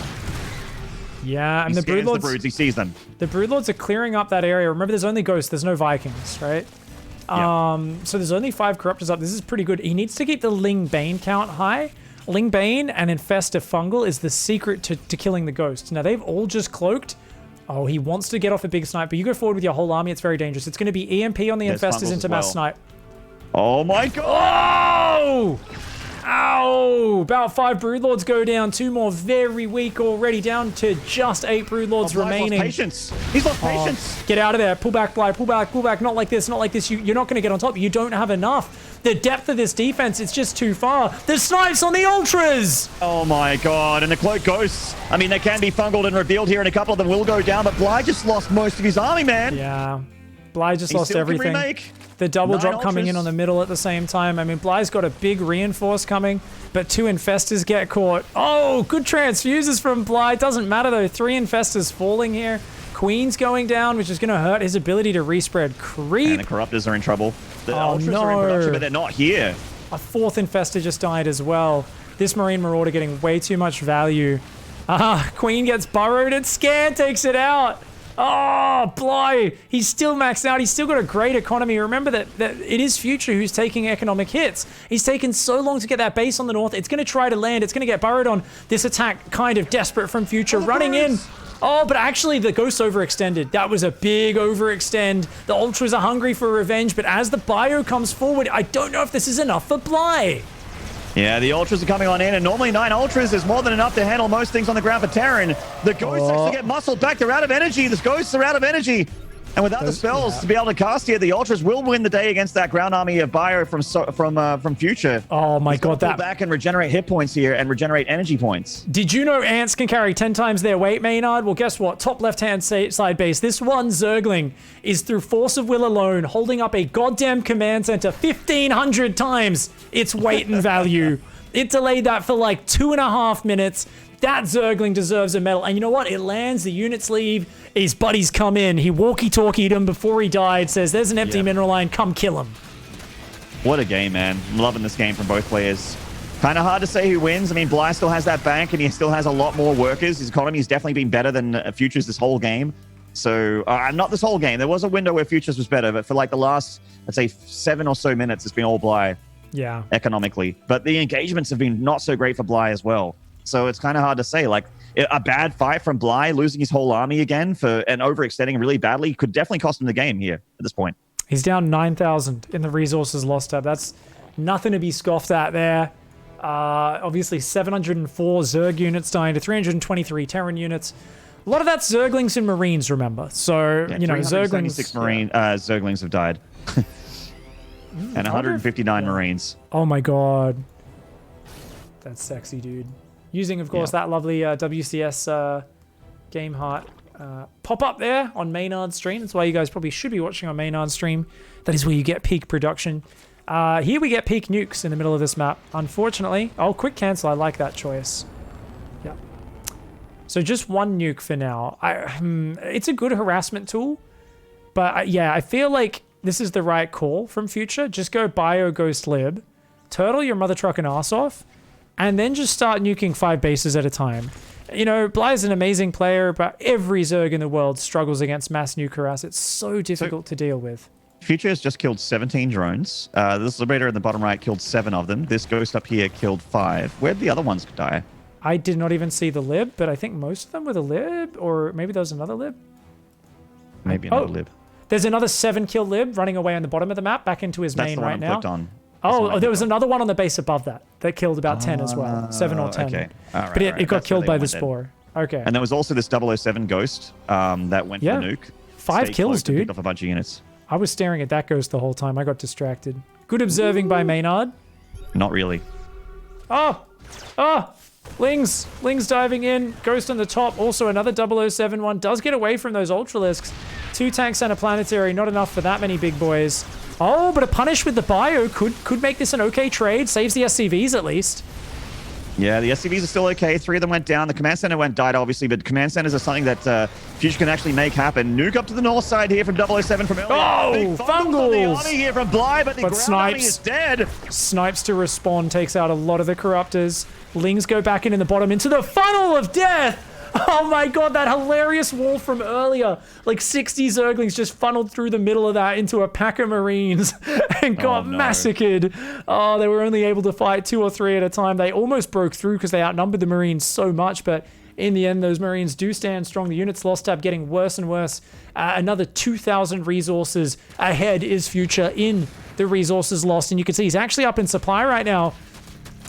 Yeah, and he the Broodlords... the Broods, he sees them. The Broodlords are clearing up that area. Remember, there's only Ghosts, there's no Vikings, right? So there's only 5 Corruptors up. This is pretty good. He needs to keep the Ling Bane count high. Ling Bane and Infesta Fungal is the secret to killing the Ghosts. Now, they've all just cloaked. Oh, he wants to get off a big snipe, but you go forward with your whole army, it's very dangerous. It's going to be EMP on the Infestors into mass snipe. Oh my god! Oh! Ow! About 5 Broodlords go down. 2 more very weak already, down to just 8 Broodlords remaining. Lost patience. He's lost patience. Get out of there. Pull back, Bly. Pull back, pull back. Not like this, not like this. You're not going to get on top. You don't have enough. The depth of this defense, it's just too far. The snipes on the Ultras! Oh my god, and the Cloak Ghosts. I mean, they can be fungled and revealed here, and a couple of them will go down, but Bly just lost most of his army, man. Yeah. Bly just lost everything. Remake. The double 9 drop Ultras. coming in on the middle at the same time. I mean, Bly's got a big reinforce coming, but 2 Infestors get caught. Oh, good transfuses from Bly. Doesn't matter, though. 3 Infestors falling here. Queen's going down, which is going to hurt his ability to respread creep. And the Corruptors are in trouble. The Ultras no. are in production, but they're not here. A 4th Infestor just died as well. This Marine Marauder getting way too much value. Queen gets burrowed and Scan takes it out. Oh, Bly. He's still maxed out. He's still got a great economy. Remember that it is Future who's taking economic hits. He's taken so long to get that base on the north. It's going to try to land. It's going to get burrowed on. This attack kind of desperate from Future. Running in. Oh, but actually the Ghosts overextended. That was a big overextend. The Ultras are hungry for revenge, but as the bio comes forward, I don't know if this is enough for Bly. Yeah, the Ultras are coming on in, and normally 9 Ultras is more than enough to handle most things on the ground for Terran. The Ghosts actually get muscled back. They're out of energy. The Ghosts are out of energy. And without the spells to be able to cast here, the Ultras will win the day against that ground army of Bio from Future. Oh my god, that back and regenerate hit points here and regenerate energy points. Did you know ants can carry 10 times their weight, Maynard? Well, guess what? Top left-hand side base. This one Zergling is through force of will alone holding up a goddamn command center 1,500 times its weight and value. It delayed that for like 2.5 minutes. That Zergling deserves a medal. And you know what? It lands, the units leave, his buddies come in. He walkie-talkied him before he died, says, there's an empty mineral line, come kill him. What a game, man. I'm loving this game from both players. Kind of hard to say who wins. I mean, Bly still has that bank, and he still has a lot more workers. His economy's definitely been better than Future's this whole game. So, not this whole game. There was a window where Future's was better, but for like the last, I'd say, 7 or so minutes, it's been all Bly. Yeah. Economically. But the engagements have been not so great for Bly as well. So it's kind of hard to say. Like, a bad fight from Bly, losing his whole army again and overextending really badly, could definitely cost him the game here at this point. He's down 9,000 in the resources lost tab. That's nothing to be scoffed at there. Obviously, 704 Zerg units dying to 323 Terran units. A lot of that's Zerglings and Marines, remember. So, yeah, you know, Zerglings... Zerglings have died. And 159 Marines. Oh my god. That's sexy, dude. Using, of course, that lovely WCS game heart pop-up there on Maynarde stream. That's why you guys probably should be watching on Maynarde stream. That is where you get peak production. Here we get peak nukes in the middle of this map. Unfortunately. Oh, quick cancel. I like that choice. Yeah. So just 1 nuke for now. It's a good harassment tool. But yeah, I feel like this is the right call from Future. Just go Bio Ghost Lib. Turtle your mother truck and ass off. And then just start nuking 5 bases at a time. You know, Bly's an amazing player, but every Zerg in the world struggles against mass nuke harass. It's so difficult to deal with. Future has just killed 17 drones. This Liberator in the bottom right killed 7 of them. This Ghost up here killed 5. Where'd the other ones die? I did not even see the lib, but I think most of them were the lib, or maybe there was another lib. Maybe another lib. There's another 7-kill lib running away on the bottom of the map, back into his main right now. Oh, there was another one on the base above that killed about 10 as well. 7 or 10. Okay. All right, but it got killed by the spore. Okay. And there was also this 007 Ghost that went for the nuke. 5 kills, dude. Picked off a bunch of units. I was staring at that Ghost the whole time. I got distracted. Good observing by Maynard. Not really. Oh! Oh! Lings diving in. Ghost on the top. Also another 007 one. Does get away from those Ultralisks. 2 tanks and a planetary. Not enough for that many big boys. Oh, but a punish with the bio could make this an okay trade. Saves the SCVs at least. Yeah, the SCVs are still okay. 3 of them went down. The command center died, obviously, but command centers are something that Future can actually make happen. Nuke up to the north side here from 007 from earlier. Oh, Big fungals on the army here from Bly, but the ground army is dead. Snipes to respawn takes out a lot of the Corruptors. Lings go back in the bottom into the funnel of death. Oh my god, that hilarious wall from earlier. Like 60 Zerglings just funneled through the middle of that into a pack of Marines and got massacred. Oh, they were only able to fight 2 or 3 at a time. They almost broke through because they outnumbered the Marines so much, but in the end, those Marines do stand strong. The units lost tab getting worse and worse. Another 2,000 resources ahead is Future in the resources lost, and you can see he's actually up in supply right now.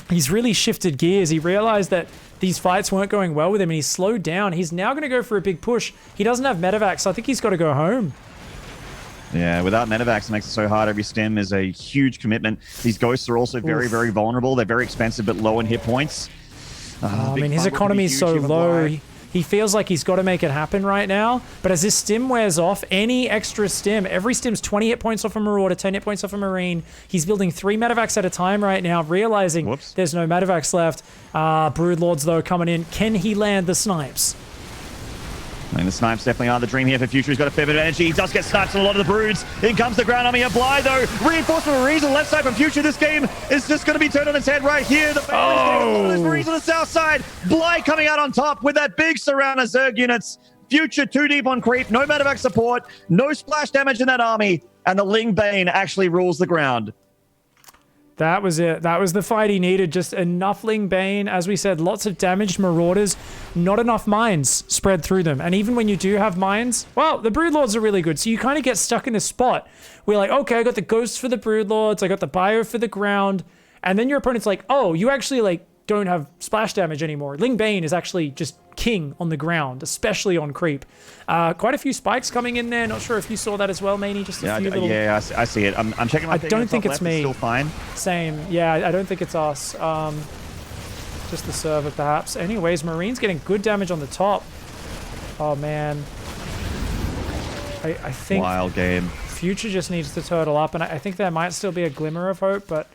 He's really shifted gears. He realized that these fights weren't going well with him, and he's slowed down. He's now going to go for a big push. He doesn't have medevacs, so I think he's got to go home. Yeah, without medevacs, it makes it so hard. Every stim is a huge commitment. These ghosts are also very, very vulnerable. They're very expensive, but low in hit points. I mean, his economy is so low. He feels like he's got to make it happen right now. But as this stim wears off, any extra stim, every stim's 20 hit points off a Marauder, 10 hit points off a Marine. He's building 3 medevacs at a time right now, realizing there's no medevacs left. Broodlords, though, coming in. Can he land the snipes? I mean, the snipes definitely are the dream here for Future. He's got a fair bit of energy. He does get snipes on a lot of the broods. In comes the ground army of Bly, though. Reinforcement Marines on the left side from Future. This game is just going to be turned on its head right here. The family's getting a lot of those Marines on the south side. Bly coming out on top with that big surround of Zerg units. Future too deep on creep. No medevac support. No splash damage in that army. And the Ling Bane actually rules the ground. That was it. That was the fight he needed. Just enough Ling Bane. As we said, lots of damaged Marauders. Not enough mines spread through them. And even when you do have mines, well, the Broodlords are really good. So you kind of get stuck in a spot where like, okay, I got the Ghosts for the Broodlords. I got the Bio for the ground. And then your opponent's like, oh, you actually like don't have splash damage anymore. Ling Bane is actually just king on the ground, especially on creep. Quite a few spikes coming in there. Not sure if you saw that as well, Maney. Just a few little... Yeah, I see it. I'm checking my thing. I don't think it's me. It's still fine. Same. Yeah, I don't think it's us. Just the server, perhaps. Anyways, Marine's getting good damage on the top. Oh, man. I think... Wild game. Future just needs to turtle up, and I think there might still be a glimmer of hope, but...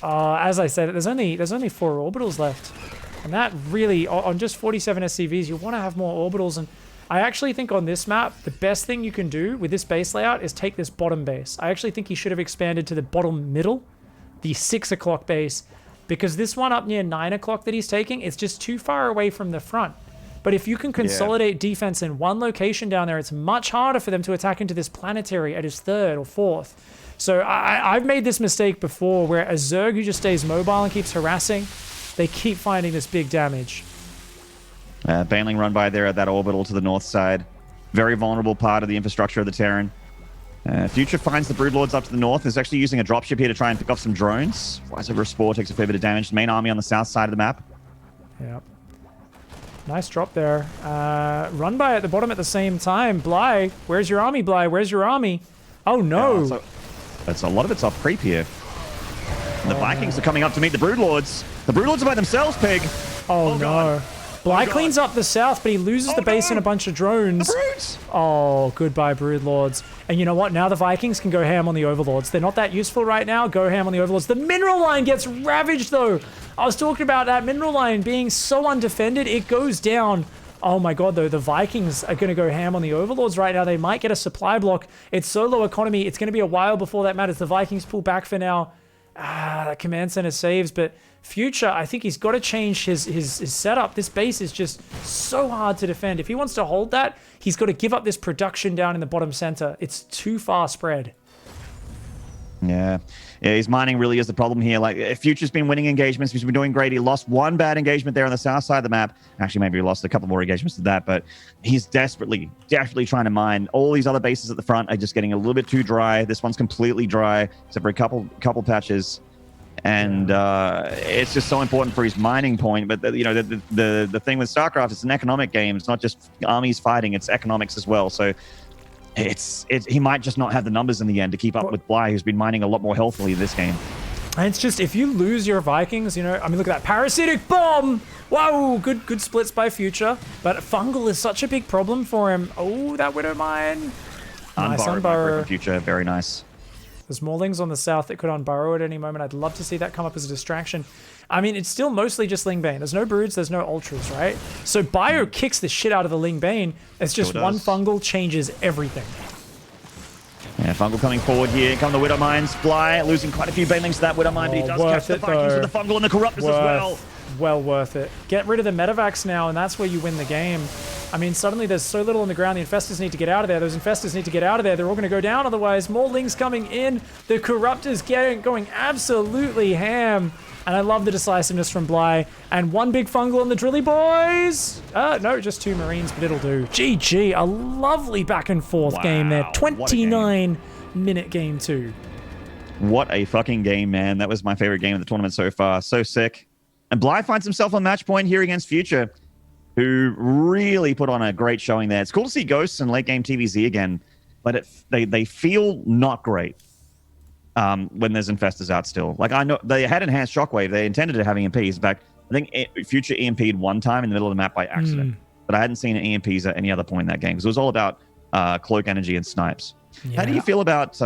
as I said, there's only 4 orbitals left. And that really, on just 47 SCVs, you want to have more orbitals. And I actually think on this map, the best thing you can do with this base layout is take this bottom base. I actually think he should have expanded to the bottom middle, the 6 o'clock base, because this one up near 9 o'clock that he's taking, it's just too far away from the front. But if you can consolidate defense in one location down there, it's much harder for them to attack into this planetary at his 3rd or 4th. So I've made this mistake before where a Zerg who just stays mobile and keeps harassing, they keep finding this big damage. Baneling run by there at that orbital to the north side. Very vulnerable part of the infrastructure of the Terran. Future finds the Broodlords up to the north. Is actually using a dropship here to try and pick off some drones. Flies over a spore, takes a fair bit of damage. Main army on the south side of the map. Yep. Nice drop there. Run by at the bottom at the same time. Bly, where's your army, Bly? Where's your army? Oh, no. Yeah, that's a lot of it's off creep here. And the Vikings are coming up to meet the Broodlords. The Broodlords are by themselves, Pig. Oh, no. Bly cleans up the south, but he loses the base and a bunch of drones. Oh, goodbye, Broodlords. And you know what? Now the Vikings can go ham on the Overlords. They're not that useful right now. Go ham on the Overlords. The mineral line gets ravaged, though. I was talking about that mineral line being so undefended. It goes down. Oh my god, though, the Vikings are going to go ham on the Overlords right now. They might get a supply block. It's so low economy. It's going to be a while before that matters. The Vikings pull back for now. That command center saves, but Future, I think he's got to change his setup. This base is just so hard to defend. If he wants to hold that, he's got to give up this production down in the bottom center. It's too far spread. Yeah, his mining really is the problem here. Like, Future's been winning engagements. He's been doing great. He lost one bad engagement there on the south side of the map. Actually, maybe he lost a couple more engagements to that, but he's desperately trying to mine. All these other bases at the front are just getting a little bit too dry. This one's completely dry, except for a couple patches. And it's just so important for his mining point. But the thing with StarCraft, it's an economic game. It's not just armies fighting; it's economics as well. So he might just not have the numbers in the end to keep up with Bly, who's been mining a lot more healthily this game. And it's just, if you lose your Vikings, I mean, look at that parasitic bomb. Wow, good splits by Future. But fungal is such a big problem for him. Oh, that Widow Mine. Nice Unburrow from Future, very nice. There's more Lings on the south that could unburrow at any moment. I'd love to see that come up as a distraction. I mean, it's still mostly just Ling Bane. There's no Broods, there's no Ultras, right? So Bio kicks the shit out of the Ling Bane. It's just one Fungal changes everything. Yeah, Fungal coming forward here. Come the Widow Mines. Fly, losing quite a few Banelings to that Widow Mine, but he does catch the Vikings with the Fungal and the Corruptors as well. Well worth it. Get rid of the Medivacs now, and that's where you win the game. I mean, suddenly there's so little on the ground. The Infestors need to get out of there. Those Infestors need to get out of there. They're all going to go down otherwise. More Lings coming in. The Corruptors going absolutely ham. And I love the decisiveness from Bly. And one big Fungal on the Drilly boys. No, just 2 Marines, but it'll do. GG. A lovely back and forth game there. 29-minute game 2. What a fucking game, man. That was my favorite game of the tournament so far. So sick. And Bly finds himself on match point here against Future, who really put on a great showing there. It's cool to see Ghosts and late game TVZ again, but they feel not great when there's Infestors out still. Like, I know they had enhanced Shockwave. They intended to have EMPs. Back, I think Future EMP'd one time in the middle of the map by accident, but I hadn't seen EMPs at any other point in that game because it was all about cloak energy and snipes. Yeah. How do you feel about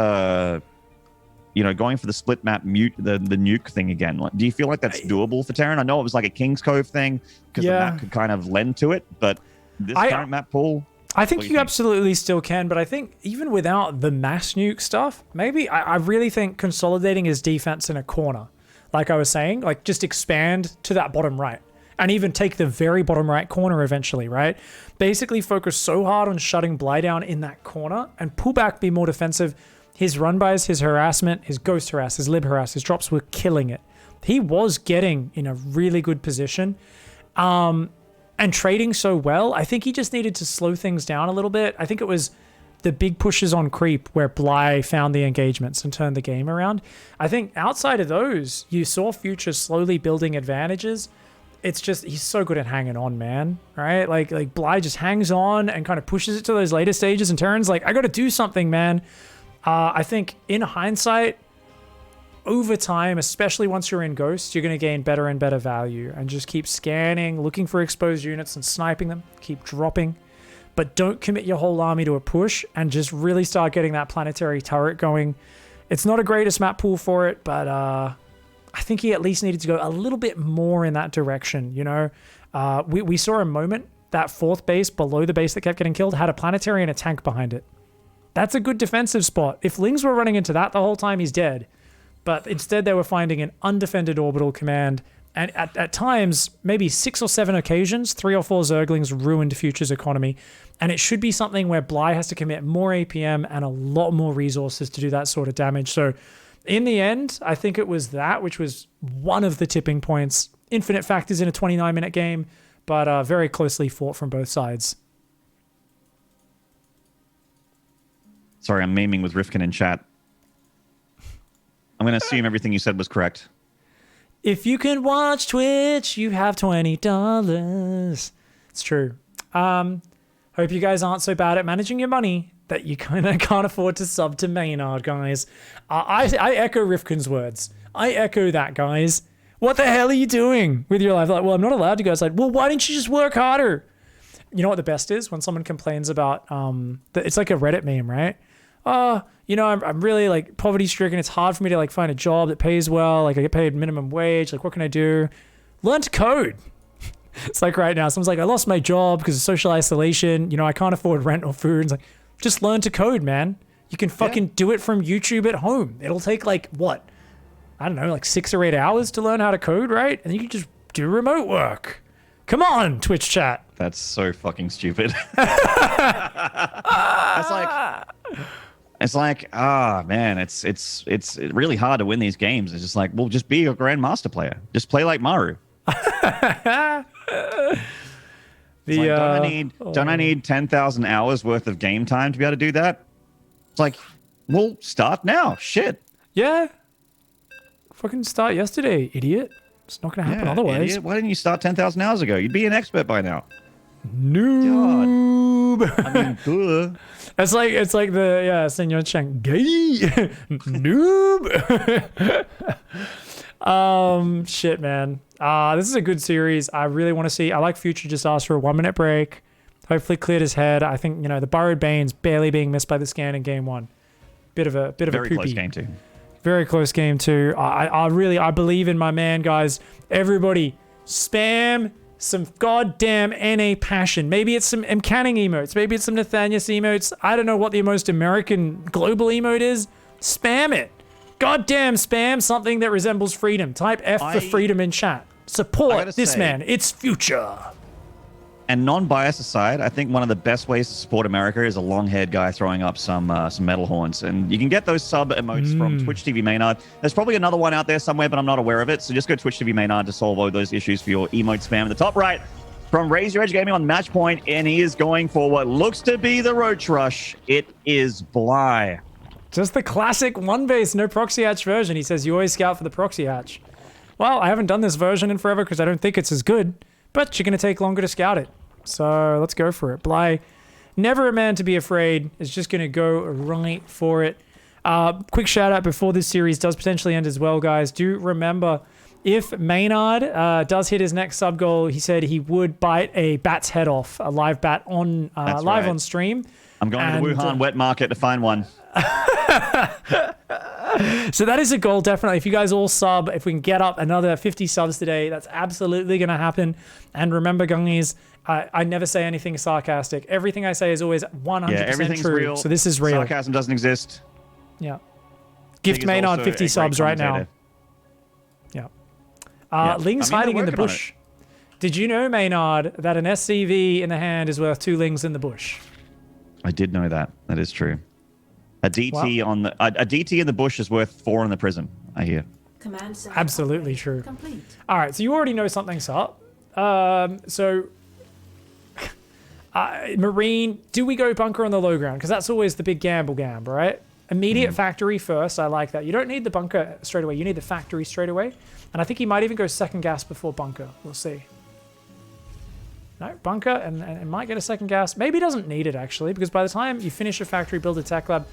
going for the split map the nuke thing again? Like, do you feel like that's doable for Terran? I know it was like a King's Cove thing because the map could kind of lend to it, but this current map pool, I think you absolutely still can, but I think even without the mass nuke stuff, maybe I really think consolidating his defense in a corner, like I was saying, like just expand to that bottom right and even take the very bottom right corner eventually, right? Basically focus so hard on shutting Bly down in that corner and pull back, be more defensive. His run-bys, his harassment, his ghost harass, his lib harass, his drops were killing it. He was getting in a really good position and trading so well. I think he just needed to slow things down a little bit. I think it was the big pushes on creep where Bly found the engagements and turned the game around. I think outside of those, you saw Future slowly building advantages. It's just, he's so good at hanging on, man, right? Like Bly just hangs on and kind of pushes it to those later stages, and Terran's like, I got to do something, man. I think in hindsight, over time, especially once you're in Ghost, you're going to gain better and better value and just keep scanning, looking for exposed units and sniping them, keep dropping, but don't commit your whole army to a push and just really start getting that planetary turret going. It's not a greatest map pool for it, but I think he at least needed to go a little bit more in that direction. We saw a moment that 4th base below the base that kept getting killed had a planetary and a tank behind it. That's a good defensive spot. If Lings were running into that the whole time, he's dead. But instead, they were finding an undefended orbital command. And at times, maybe 6 or 7 occasions, 3 or 4 Zerglings ruined Future's economy. And it should be something where Bly has to commit more APM and a lot more resources to do that sort of damage. So in the end, I think it was that, which was one of the tipping points. Infinite factors in a 29-minute game, but very closely fought from both sides. Sorry, I'm memeing with Rifkin in chat. I'm going to assume everything you said was correct. If you can watch Twitch, you have $20. It's true. Hope you guys aren't so bad at managing your money that you kind of can't afford to sub to Maynarde, guys. I echo Rifkin's words. I echo that, guys. What the hell are you doing with your life? Like, well, I'm not allowed to go. It's like, well, why didn't you just work harder? You know what the best is? When someone complains about, it's like a Reddit meme, right? I'm really like poverty stricken. It's hard for me to like find a job that pays well. Like I get paid minimum wage. Like what can I do? Learn to code. It's like right now, someone's like, I lost my job because of social isolation. I can't afford rent or food. It's like, just learn to code, man. You can fucking do it from YouTube at home. It'll take like what? I don't know, like 6 or 8 hours to learn how to code, right? And you can just do remote work. Come on, Twitch chat. That's so fucking stupid. It's like, man, it's really hard to win these games. It's just like, well, just be a grandmaster player. Just play like Maru. Don't I need 10,000 hours worth of game time to be able to do that? It's like, well, start now. Shit. Yeah. Fucking start yesterday, idiot. It's not going to happen otherwise. Idiot. Why didn't you start 10,000 hours ago? You'd be an expert by now. Noob. God. I mean, duh. It's like the Senor Chang gay noob. Shit, man. This is a good series. I really want to see. I like Future just asked for a 1-minute break. Hopefully cleared his head. I think the Burrowed Bane's barely being missed by the scan in game 1. Bit of a Very poopy. close game too. Very close game too. I believe in my man, guys. Everybody, spam some goddamn NA passion. Maybe it's some M. Canning emotes. Maybe it's some Nathanius emotes. I don't know what the most American global emote is. Spam it. Goddamn spam something that resembles freedom. Type F for freedom in chat. Support this man. It's future. And non-bias aside, I think one of the best ways to support America is a long-haired guy throwing up some metal horns. And you can get those sub emotes from Twitch TV Maynard. There's probably another one out there somewhere, but I'm not aware of it. So just go to Twitch TV Maynard to solve all those issues for your emote spam. In the top right, from Raise Your Edge Gaming on Match Point, and he is going for what looks to be the Roach Rush. It is Bly. Just the classic one base, no proxy hatch version. He says you always scout for the proxy hatch. Well, I haven't done this version in forever because I don't think it's as good, but you're going to take longer to scout it. So let's go for it. Bly, never a man to be afraid, is just going to go right for it. Quick shout out before this series does potentially end as well, guys. Do remember, if Maynard does hit his next sub goal, he said he would bite a bat's head off, a live bat on live on stream. I'm going to the Wuhan wet market to find one. So that is a goal, definitely. If you guys all sub, if we can get up another 50 subs today, that's absolutely going to happen. And remember, Gungies, I never say anything sarcastic. Everything I say is always 100% true. Real. So this is real. Sarcasm doesn't exist. Yeah. Gift Maynard 50 subs right now. Yeah. Ling's hiding in the bush. Did you know, Maynard, that an SCV in the hand is worth 2 Lings in the bush? I did know that. That is true. A DT on the a DT in the bush is worth 4 in the prison, I hear. Absolutely true. Complete. All right, so you already know something's up. Marine, do we go bunker on the low ground? Because that's always the big gamble, right? Immediate factory first. I like that. You don't need the bunker straight away. You need the factory straight away. And I think he might even go second gas before bunker. We'll see. No, bunker, and might get a second gas. Maybe he doesn't need it, actually, because by the time you finish a factory, build a tech lab,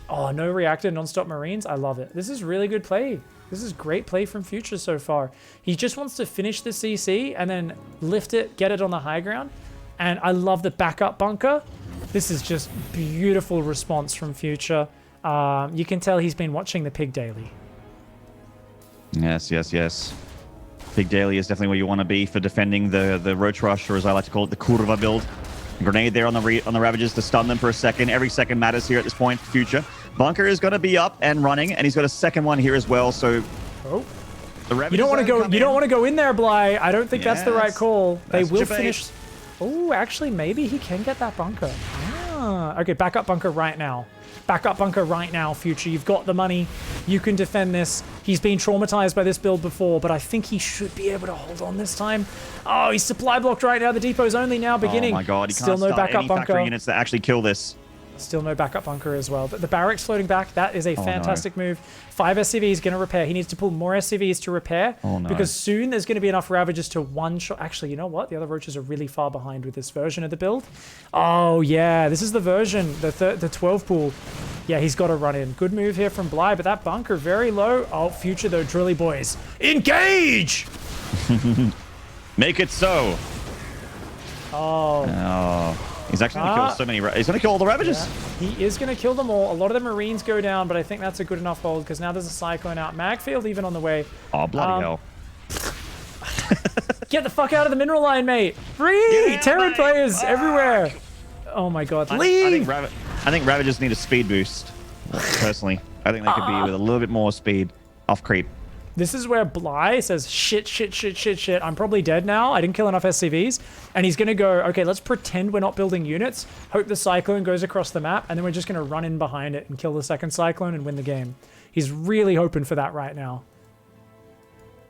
oh, no reactor, non-stop Marines. I love it. This is really good play. This is great play from Future so far. He just wants to finish the CC and then lift it, get it on the high ground. And I love the backup bunker. This is just beautiful response from Future. You can tell he's been watching the Pig Daily. Yes. Pig Daily is definitely where you want to be for defending the Roach Rush, or as I like to call it, the Kurva build. Grenade there on the Ravages to stun them for a second. Every second matters here at this point for Future. Bunker is going to be up and running, and he's got a second one here as well. So, the Ravages, you don't want to go. You don't want to go in there, Bly. I don't think that's the right call. They will finish. Oh, actually, maybe he can get that bunker. Okay, backup bunker right now. Backup bunker right now, Future. You've got the money. You can defend this. He's been traumatized by this build before, but I think he should be able to hold on this time. Oh, he's supply blocked right now. The depot's only now beginning. Oh my god, he Still can't no start backup any bunker. factory units that actually kill this. Still no backup bunker as well. But the barracks floating back, that is a fantastic move. 5 SCVs going to repair. He needs to pull more SCVs to repair because soon there's going to be enough Ravages to one-shot. Actually, you know what? The other Roaches are really far behind with this version of the build. Oh, yeah. This is the version, the 12 pool. Yeah, he's got to run in. Good move here from Bly, but that bunker very low. Oh, Future though, Drilly boys. Engage! Make it so. Oh. He's actually going to kill so many. He's going to kill all the Ravages. Yeah, he is going to kill them all. A lot of the Marines go down, but I think that's a good enough hold because now there's a Cyclone out. Magfield even on the way. Oh, bloody hell. Get the fuck out of the mineral line, mate. Free! Terran players everywhere. Oh my god. Leave! I think Ravages need a speed boost, personally. I think they could be with a little bit more speed off creep. This is where Bly says, shit. I'm probably dead now. I didn't kill enough SCVs. And he's going to go, okay, let's pretend we're not building units. Hope the Cyclone goes across the map. And then we're just going to run in behind it and kill the second Cyclone and win the game. He's really hoping for that right now.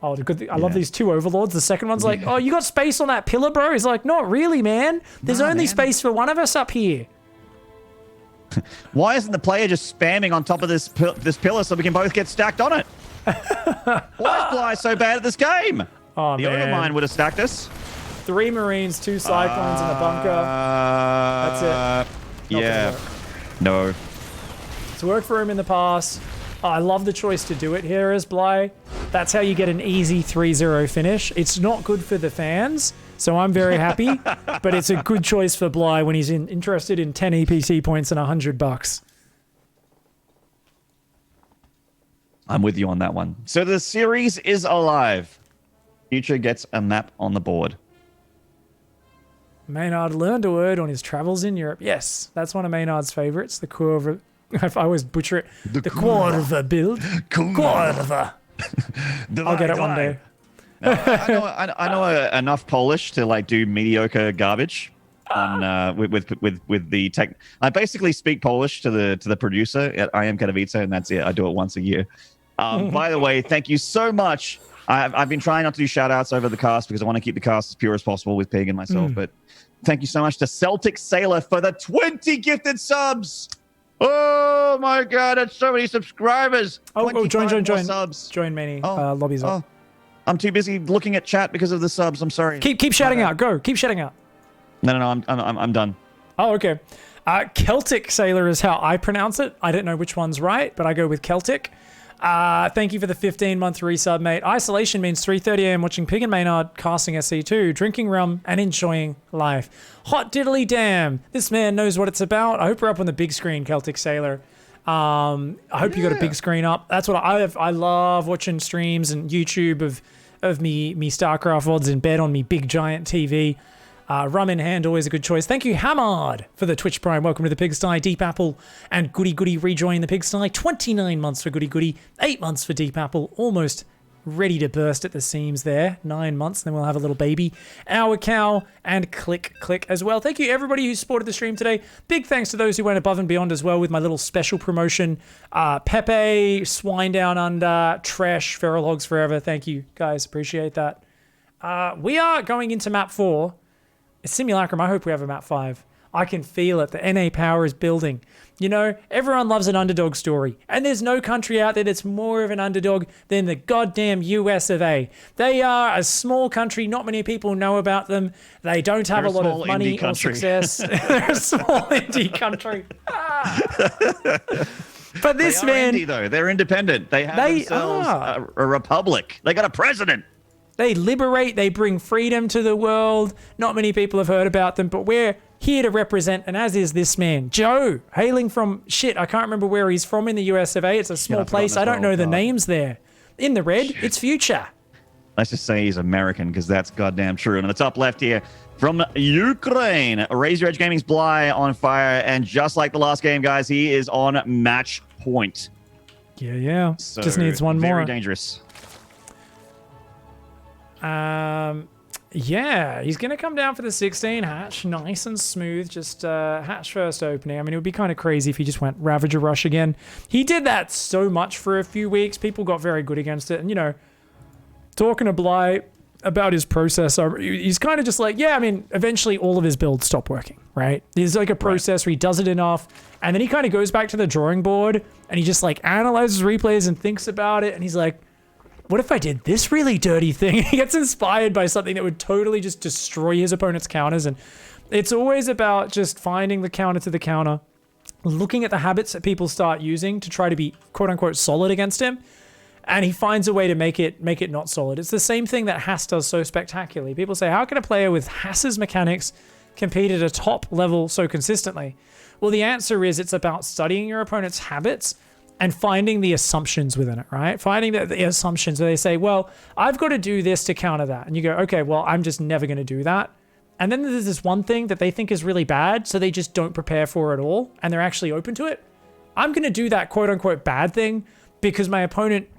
Oh, good. I love these 2 Overlords. The second one's like, oh, you got space on that pillar, bro? He's like, not really, man. There's only space for one of us up here. Why isn't the player just spamming on top of this pillar so we can both get stacked on it? Why is Bly so bad at this game? Oh, the Overmind would have stacked us. 3 Marines, 2 Cyclones in the bunker. That's it. No. It's worked for him in the past. Oh, I love the choice to do it here as Bly. That's how you get an easy 3-0 finish. It's not good for the fans, so I'm very happy. But it's a good choice for Bly when he's interested in 10 EPT points and $100. I'm with you on that one. So the series is alive. Future gets a map on the board. Maynarde learned a word on his travels in Europe. Yes, that's one of Maynard's favorites. The Curva. I always butcher it. The Curva build. Curva. I'll get it one day. No, I know enough Polish to like do mediocre garbage on with the tech. I basically speak Polish to the producer at I Am Katowice, and that's it. I do it once a year. By the way, thank you so much. I've been trying not to do shout outs over the cast because I want to keep the cast as pure as possible with Pig and myself. But thank you so much to Celtic Sailor for the 20 gifted subs. Oh my God, that's so many subscribers. Join subs. Join Manny. Lobby's up. I'm too busy looking at chat because of the subs. I'm sorry. Keep shouting out. Go. Keep shouting out. No. I'm done. Oh, okay. Celtic Sailor is how I pronounce it. I don't know which one's right, but I go with Celtic. Thank you for the 15-month resub, mate. Isolation means 3:30 a.m. watching Pig and Maynard casting SC2, drinking rum and enjoying life. Hot diddly damn. This man knows what it's about. I hope we're up on the big screen, Celtic Sailor. I hope you got a big screen up. That's what I love watching streams and YouTube of me StarCraft VODs in bed on me big giant TV. Rum in hand, always a good choice. Thank you, Hamard, for the Twitch Prime. Welcome to the Pigsty. Deep Apple and Goody Goody rejoining the Pigsty. 29 months for Goody Goody, 8 months for Deep Apple. Almost ready to burst at the seams there. 9 months, then we'll have a little baby. Our Cow and Click as well. Thank you, everybody who supported the stream today. Big thanks to those who went above and beyond as well with my little special promotion. Pepe, Swine Down Under, Trash, Feral Hogs Forever. Thank you, guys. Appreciate that. We are going into map 4. Simulacrum, I hope we have a map 5. I can feel it. The NA power is building. You know, everyone loves an underdog story. And there's no country out there that's more of an underdog than the goddamn US of A. They are a small country. Not many people know about them. They don't have a lot of money or success. They're a small indie country. But this man... Indie, though. They're independent. They have themselves a republic. They got a president. They liberate, they bring freedom to the world. Not many people have heard about them, but we're here to represent, and as is this man, Joe, hailing from, I can't remember where he's from in the US of A. It's a small place. I don't know the names there. In the red, it's Future. Let's just say he's American, because that's goddamn true. And on the top left here, from Ukraine, Raise Your Edge Gaming's Bly on fire, and just like the last game, guys, he is on match point. Yeah. So just needs one more. Very dangerous. Yeah, he's going to come down for the 16 hatch. Nice and smooth. Just hatch first opening. I mean, it would be kind of crazy if he just went Ravager Rush again. He did that so much for a few weeks. People got very good against it. And, you know, talking to Bly about his process, he's kind of just like, yeah, I mean, eventually all of his builds stop working, right? There's like a process where he does it enough. And then he kind of goes back to the drawing board and he just like analyzes replays and thinks about it. And he's like, what if I did this really dirty thing? He gets inspired by something that would totally just destroy his opponent's counters. And it's always about just finding the counter to the counter, looking at the habits that people start using to try to be quote unquote solid against him. And he finds a way to make it not solid. It's the same thing that Haas does so spectacularly. People say, how can a player with Haas's mechanics compete at a top level so consistently? Well, the answer is it's about studying your opponent's habits and finding the assumptions within it, right? Finding the assumptions where they say, well, I've got to do this to counter that. And you go, okay, well, I'm just never going to do that. And then there's this one thing that they think is really bad, so they just don't prepare for it at all, and they're actually open to it. I'm going to do that quote-unquote bad thing because my opponent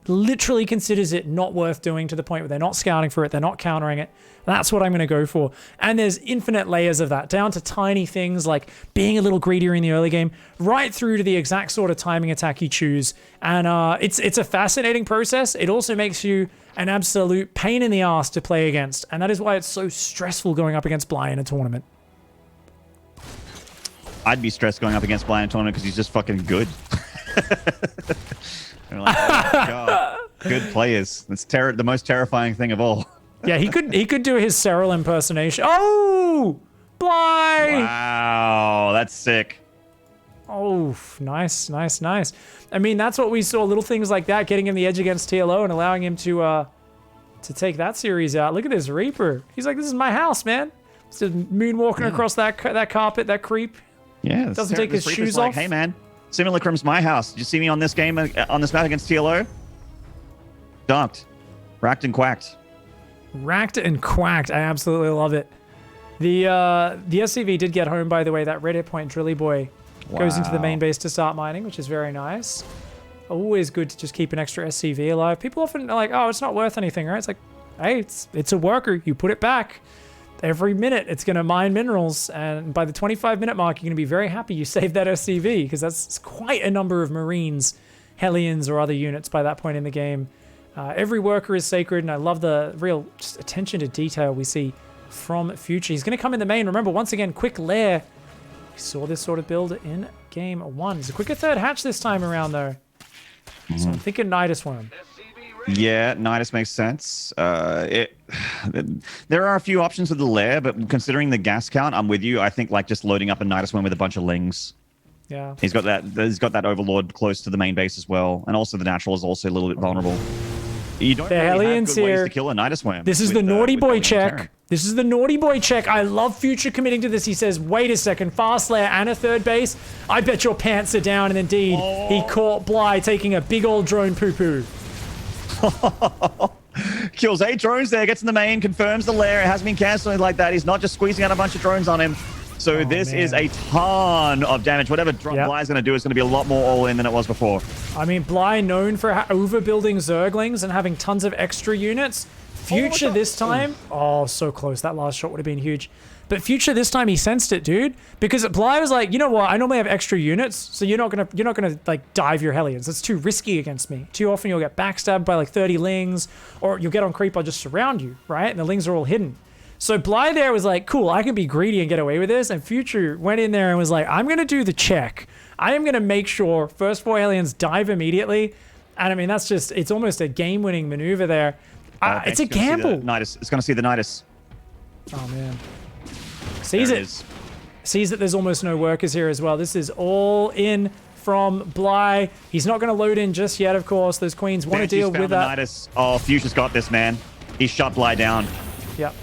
literally considers it not worth doing to the point where they're not scouting for it, they're not countering it. That's what I'm going to go for. And there's infinite layers of that, down to tiny things like being a little greedier in the early game, right through to the exact sort of timing attack you choose. And it's a fascinating process. It also makes you an absolute pain in the ass to play against. And that is why it's so stressful going up against Bly in a tournament. I'd be stressed going up against Bly in a tournament because he's just fucking good. Like, oh my God. Good players. That's the most terrifying thing of all. Yeah, he could do his Cyril impersonation. Oh, Bly! Wow, that's sick. Oh, nice. I mean, that's what we saw. Little things like that, getting him the edge against TLO and allowing him to take that series out. Look at this Reaper. He's like, this is my house, man. Just moonwalking across that carpet, that creep. Yeah, doesn't take his shoes off. Like, hey, man. Simulacrum's my house. Did you see me on this game, on this map against TLO? Dunked. Racked and quacked. Racked and quacked. I absolutely love it. The SCV did get home, by the way. That red hit point Drilly Boy goes into the main base to start mining, which is very nice. Always good to just keep an extra SCV alive. People often are like, oh, it's not worth anything, right? It's like, hey, it's a worker. You put it back. Every minute, it's going to mine minerals. And by the 25-minute mark, you're going to be very happy you saved that SCV, because that's quite a number of Marines, Hellions, or other units by that point in the game. Every worker is sacred, and I love the real just attention to detail we see from Future. He's going to come in the main. Remember, once again, quick lair. We saw this sort of build in game 1. It's a quicker third hatch this time around, though. So I'm thinking Nidus Worm. Yeah, Nidus makes sense. There are a few options with the lair, but considering the gas count, I'm with you. I think like just loading up a Nidus Worm with a bunch of lings. Yeah. He's got that Overlord close to the main base as well, and also the natural is also a little bit vulnerable. You don't really have good ways to kill a Nidus Worm. This is the naughty boy check. This is the naughty boy check. I love Future committing to this. He says, wait a second, fast lair and a third base? I bet your pants are down. And indeed, he caught Bly taking a big old drone poo-poo. Kills 8 drones there, gets in the main, confirms the lair. It hasn't been cancelling like that. He's not just squeezing out a bunch of drones on him. So this is a ton of damage. Whatever Bly is going to do is going to be a lot more all-in than it was before. I mean, Bly known for overbuilding Zerglings and having tons of extra units. Future this time, so close. That last shot would have been huge. But Future this time, he sensed it, dude. Because Bly was like, you know what? I normally have extra units, so you're not gonna like dive your Hellions. That's too risky against me. Too often you'll get backstabbed by like 30 Lings, or you'll get on creep. I'll just surround you, right? And the Lings are all hidden. So Bly there was like, cool, I can be greedy and get away with this. And Future went in there and was like, I'm going to do the check. I am going to make sure first 4 aliens dive immediately. And I mean, that's just, it's almost a game-winning maneuver there. It's a gamble. It's going to see the Nidus. Oh, man. Sees it. Sees that there's almost no workers here as well. This is all in from Bly. He's not going to load in just yet, of course. Those queens want to deal with that. Nidus. Oh, Future's got this, man. He shot Bly down. Yep.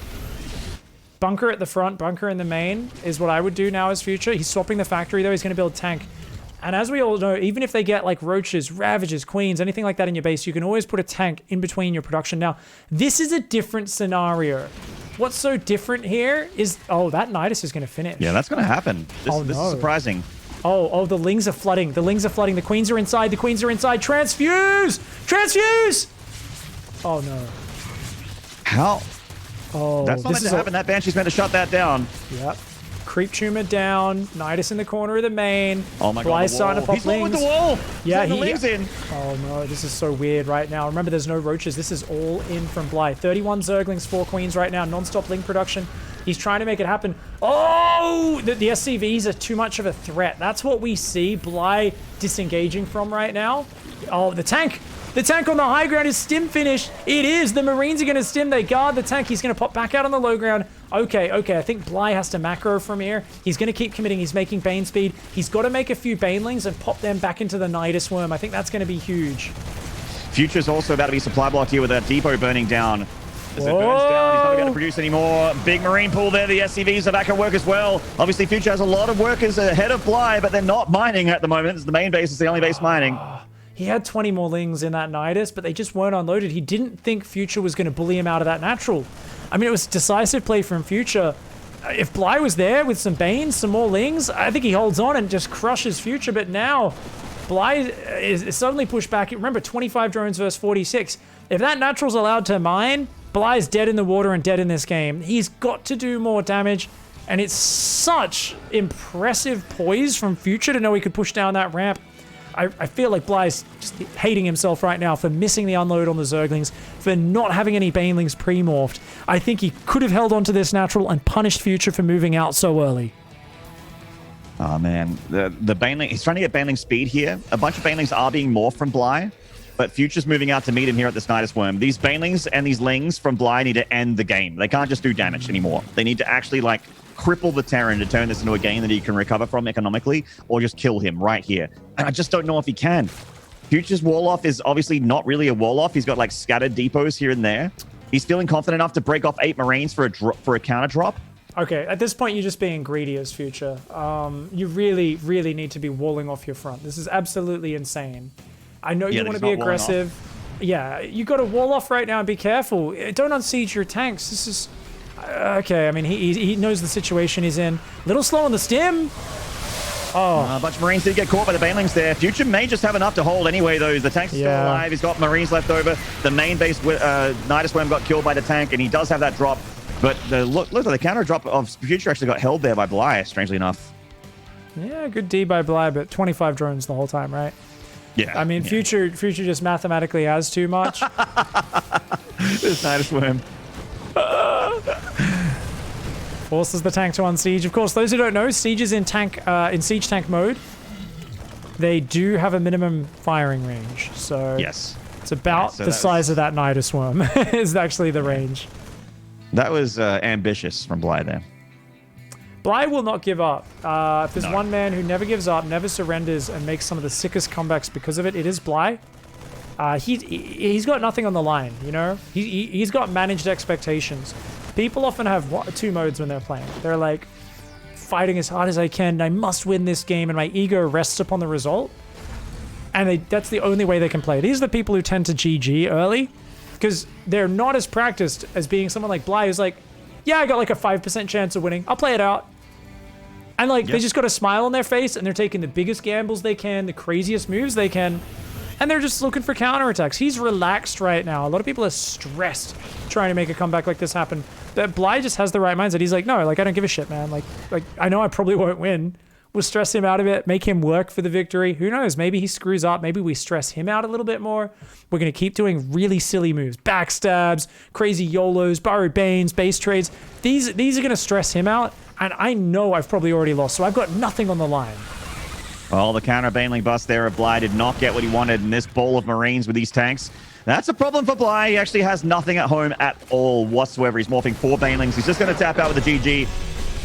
Bunker at the front, bunker in the main is what I would do now as Future. He's swapping the factory, though. He's going to build tank. And as we all know, even if they get like roaches, ravages, queens, anything like that in your base, you can always put a tank in between your production. Now, this is a different scenario. What's so different here is, that Nidus is going to finish. Yeah, that's going to happen. This is surprising. Oh, the Lings are flooding. The Lings are flooding. The queens are inside. The queens are inside. Transfuse! Transfuse! Oh, no. How? Oh, that's not meant to happen. That Banshee's meant to shut that down. Yep. Creep tumor down. Nidus in the corner of the main. Oh my god. He's He's with the wall. Yeah, the Lings in. Oh no, this is so weird right now. Remember, there's no roaches. This is all in from Bly. 31 Zerglings, 4 queens right now. Non-stop Ling production. He's trying to make it happen. Oh, the SCVs are too much of a threat. That's what we see Bly disengaging from right now. Oh, the tank. The tank on the high ground is stim finished. It is. The Marines are going to stim. They guard the tank. He's going to pop back out on the low ground. Okay. I think Bly has to macro from here. He's going to keep committing. He's making Bane speed. He's got to make a few Banelings and pop them back into the Nidus Worm. I think that's going to be huge. Future's also about to be supply blocked here with that depot burning down. As it burns down, he's not going to produce anymore. Big Marine pool there. The SCVs are back at work as well. Obviously, Future has a lot of workers ahead of Bly, but they're not mining at the moment. The main base is the only base mining. He had 20 more Lings in that Nidus, but they just weren't unloaded. He didn't think Future was going to bully him out of that natural. I mean, it was a decisive play from Future. If Bly was there with some Banes, some more Lings, I think he holds on and just crushes Future. But now, Bly is suddenly pushed back. Remember, 25 drones versus 46. If that natural's allowed to mine, Bly's dead in the water and dead in this game. He's got to do more damage. And it's such impressive poise from Future to know he could push down that ramp. I feel like Bly's just hating himself right now for missing the unload on the Zerglings, for not having any Banelings pre-morphed. I think he could have held on to this natural and punished Future for moving out so early. Oh, man. The Baneling, he's trying to get Baneling speed here. A bunch of Banelings are being morphed from Bly, but Future's moving out to meet him here at this Nidus Worm. These Banelings and these Lings from Bly need to end the game. They can't just do damage anymore. They need to actually, like, cripple the Terran to turn this into a game that he can recover from economically, or just kill him right here. And I just don't know if he can. Future's wall-off is obviously not really a wall-off. He's got, like, scattered depots here and there. He's feeling confident enough to break off 8 Marines for a counter drop. Okay, at this point, you're just being greedy as Future. You really, really need to be walling off your front. This is absolutely insane. I know you want to be aggressive. Yeah, you got to wall off right now and be careful. Don't unsiege your tanks. This is... okay, I mean, he knows the situation he's in. Little slow on the stem. Oh. A bunch of Marines did get caught by the Banelings there. Future may just have enough to hold anyway, though. The tank's still alive. He's got Marines left over. The main base, Nidus Worm got killed by the tank, and he does have that drop. But look at the counter drop of Future actually got held there by Bly, strangely enough. Yeah, good D by Bly, but 25 drones the whole time, right? Yeah. I mean, Future just mathematically has too much. This Nidus Worm. Forces the tank to unsiege. Of course, those who don't know, sieges in siege tank mode, they do have a minimum firing range. So yes, it's about the size of that Nidus Worm is actually the range. That was ambitious from Bly there. Bly will not give up. If there's one man who never gives up, never surrenders, and makes some of the sickest comebacks because of it, it is Bly. He's got nothing on the line, you know? He's got managed expectations. People often have two modes when they're playing. They're like, fighting as hard as I can, and I must win this game, and my ego rests upon the result. And that's the only way they can play. These are the people who tend to GG early, because they're not as practiced as being someone like Bly, who's like, yeah, I got like a 5% chance of winning. I'll play it out. And like, they just got a smile on their face, and they're taking the biggest gambles they can, the craziest moves they can, and they're just looking for counterattacks. He's relaxed right now. A lot of people are stressed trying to make a comeback like this happen. But Bly just has the right mindset. He's like, no, like, I don't give a shit, man. Like I know I probably won't win. We'll stress him out of it, make him work for the victory. Who knows? Maybe he screws up. Maybe we stress him out a little bit more. We're going to keep doing really silly moves. Backstabs, crazy YOLOs, borrowed Banes, base trades. These are going to stress him out. And I know I've probably already lost, so I've got nothing on the line. Well, the counter Baneling bust there of Bly did not get what he wanted in this ball of Marines with these tanks. That's a problem for Bly. He actually has nothing at home at all whatsoever. He's morphing 4 Banelings. He's just going to tap out with the GG.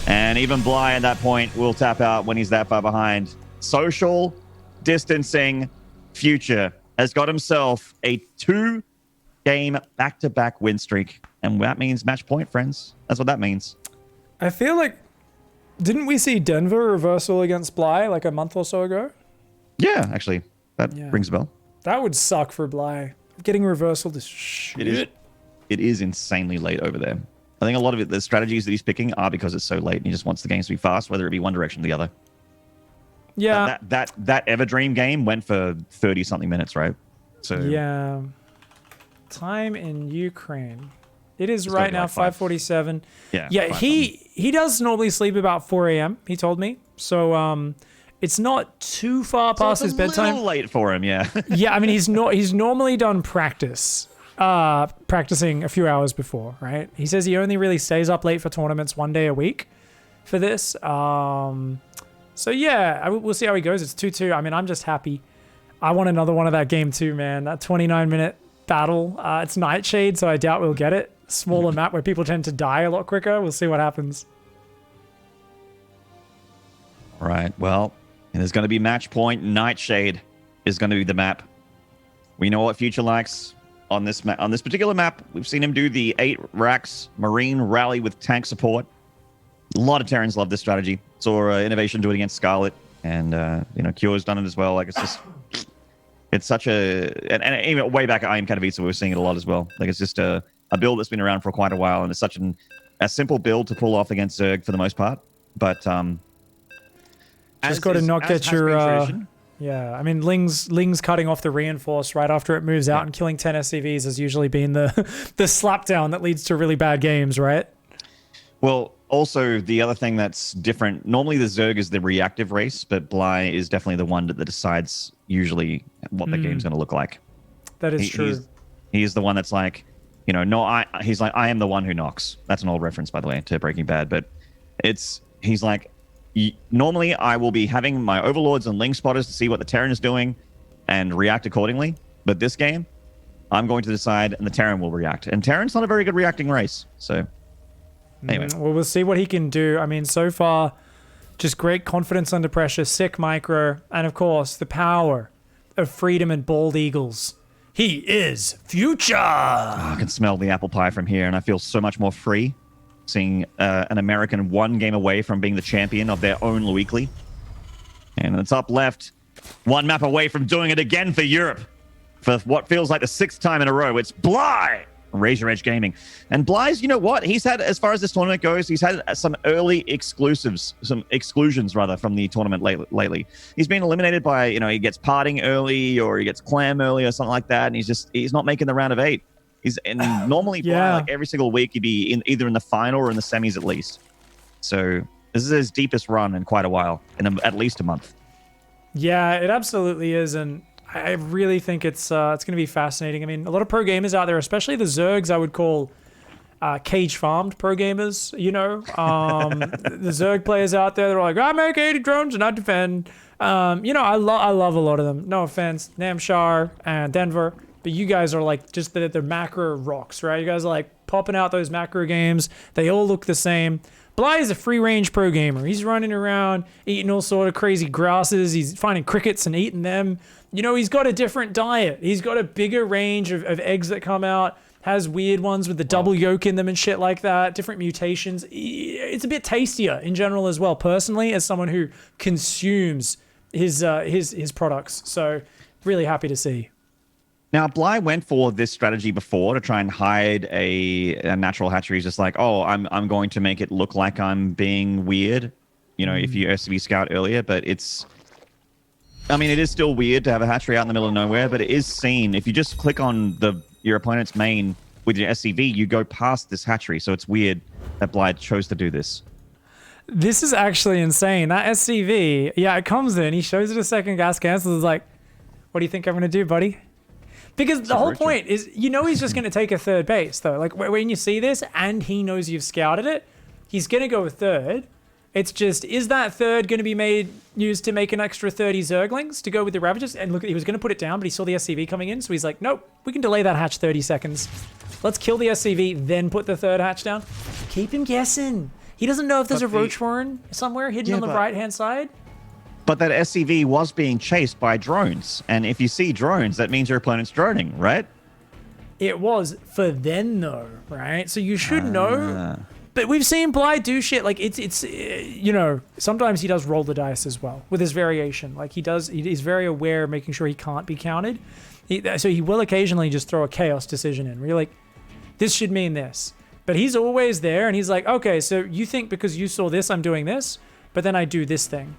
And even Bly at that point will tap out when he's that far behind. Social distancing Future has got himself a 2-game back-to-back win streak. And that means match point, friends. That's what that means. I feel like, didn't we see Denver reversal against Bly like a month or so ago? Yeah, actually. That rings a bell. That would suck for Bly. Getting reversal to shit. It is insanely late over there. I think a lot of the strategies that he's picking are because it's so late and he just wants the games to be fast, whether it be one direction or the other. Yeah. That Everdream game went for 30-something minutes, right? So yeah. Time in Ukraine. It is right now, like 5:47. Yeah, he does normally sleep about 4 a.m., he told me. So it's not too far past his bedtime. It's a little late for him, yeah. Yeah, I mean, he's normally done practicing a few hours before, right? He says he only really stays up late for tournaments 1 day a week for this. So yeah, we'll see how he goes. It's 2-2. I mean, I'm just happy. I want another one of that game too, man. That 29-minute battle. It's Nightshade, so I doubt we'll get it. Smaller map where people tend to die a lot quicker. We'll see what happens. All right, well, and there's going to be match point. Nightshade is going to be the map. We know what Future likes on this particular map. We've seen him do the 8 racks Marine rally with tank support. A lot of Terrans love this strategy. Saw Innovation do it against Scarlet, and Cure's done it as well. Like, it's just, it's such a, and even way back at IM Katowice, we were seeing it a lot as well. Like, it's just a build that's been around for quite a while, and it's such a simple build to pull off against Zerg for the most part. But just got to not get your yeah. I mean, Ling's cutting off the reinforce right after it moves out and killing 10 SCVs has usually been the slapdown that leads to really bad games, right? Well, also the other thing that's different. Normally the Zerg is the reactive race, but Bly is definitely the one that decides usually what the game's going to look like. That is true. He's the one that's like, he's like, I am the one who knocks. That's an old reference, by the way, to Breaking Bad. But he's like, normally I will be having my overlords and Ling spotters to see what the Terran is doing and react accordingly. But this game, I'm going to decide and the Terran will react. And Terran's not a very good reacting race. So anyway. Well, we'll see what he can do. I mean, so far, just great confidence under pressure, sick micro, and of course, the power of freedom and bald eagles. He is Future! I can smell the apple pie from here, and I feel so much more free. seeing an American one game away from being the champion of their own weekly. And in the top left, one map away from doing it again for Europe. For what feels like the 6th time in a row, it's Bly! Razor Edge Gaming. And Bly's, you know what? He's had, as far as this tournament goes, he's had some early exclusions rather, from the tournament lately. He's been eliminated by, you know, he gets parting early or he gets clam early or something like that, and he's not making the round of 8. Normally, Bly, like every single week, he'd be either in the final or in the semis at least. So this is his deepest run in quite a while, in at least a month. Yeah, it absolutely is, and I really think it's going to be fascinating. I mean, a lot of pro gamers out there, especially the Zergs, I would call cage farmed pro gamers. You know, the Zerg players out there, they're like, I make 80 drones and I defend. You know, I love a lot of them. No offense, Namshar and Denver, but you guys are like just the macro rocks, right? You guys are like popping out those macro games. They all look the same. Bly is a free-range pro gamer. He's running around, eating all sort of crazy grasses. He's finding crickets and eating them. You know, he's got a different diet. He's got a bigger range of eggs that come out, has weird ones with the double yolk in them and shit like that, different mutations. It's a bit tastier in general as well, personally, as someone who consumes his products. So really happy to see. Now, Bly went for this strategy before to try and hide a natural hatchery. He's just like, oh, I'm going to make it look like I'm being weird, you know, if you SCV scout earlier. But it is still weird to have a hatchery out in the middle of nowhere, but it is seen. If you just click on your opponent's main with your SCV, you go past this hatchery. So it's weird that Bly chose to do this. This is actually insane. That SCV, yeah, it comes in. He shows it a second gas cancel. Is like, what do you think I'm going to do, buddy? Because the whole point is, you know, he's just going to take a third base, though. Like, when you see this and he knows you've scouted it, he's going to go with third. It's just, is that third going to be used to make an extra 30 Zerglings to go with the Ravagers? And look, he was going to put it down, but he saw the SCV coming in, so he's like, nope, we can delay that hatch 30 seconds. Let's kill the SCV, then put the third hatch down. Keep him guessing. He doesn't know if there's a Roach Warren somewhere hidden on the right-hand side. But that SCV was being chased by drones. And if you see drones, that means your opponent's droning, right? It was for then, though, right? So you should know. But we've seen Bly do shit. Like, it's you know, sometimes he does roll the dice as well with his variation. Like, he's very aware of making sure he can't be counted. So he will occasionally just throw a chaos decision in where you're like, this should mean this. But he's always there, and he's like, okay, so you think because you saw this, I'm doing this, but then I do this thing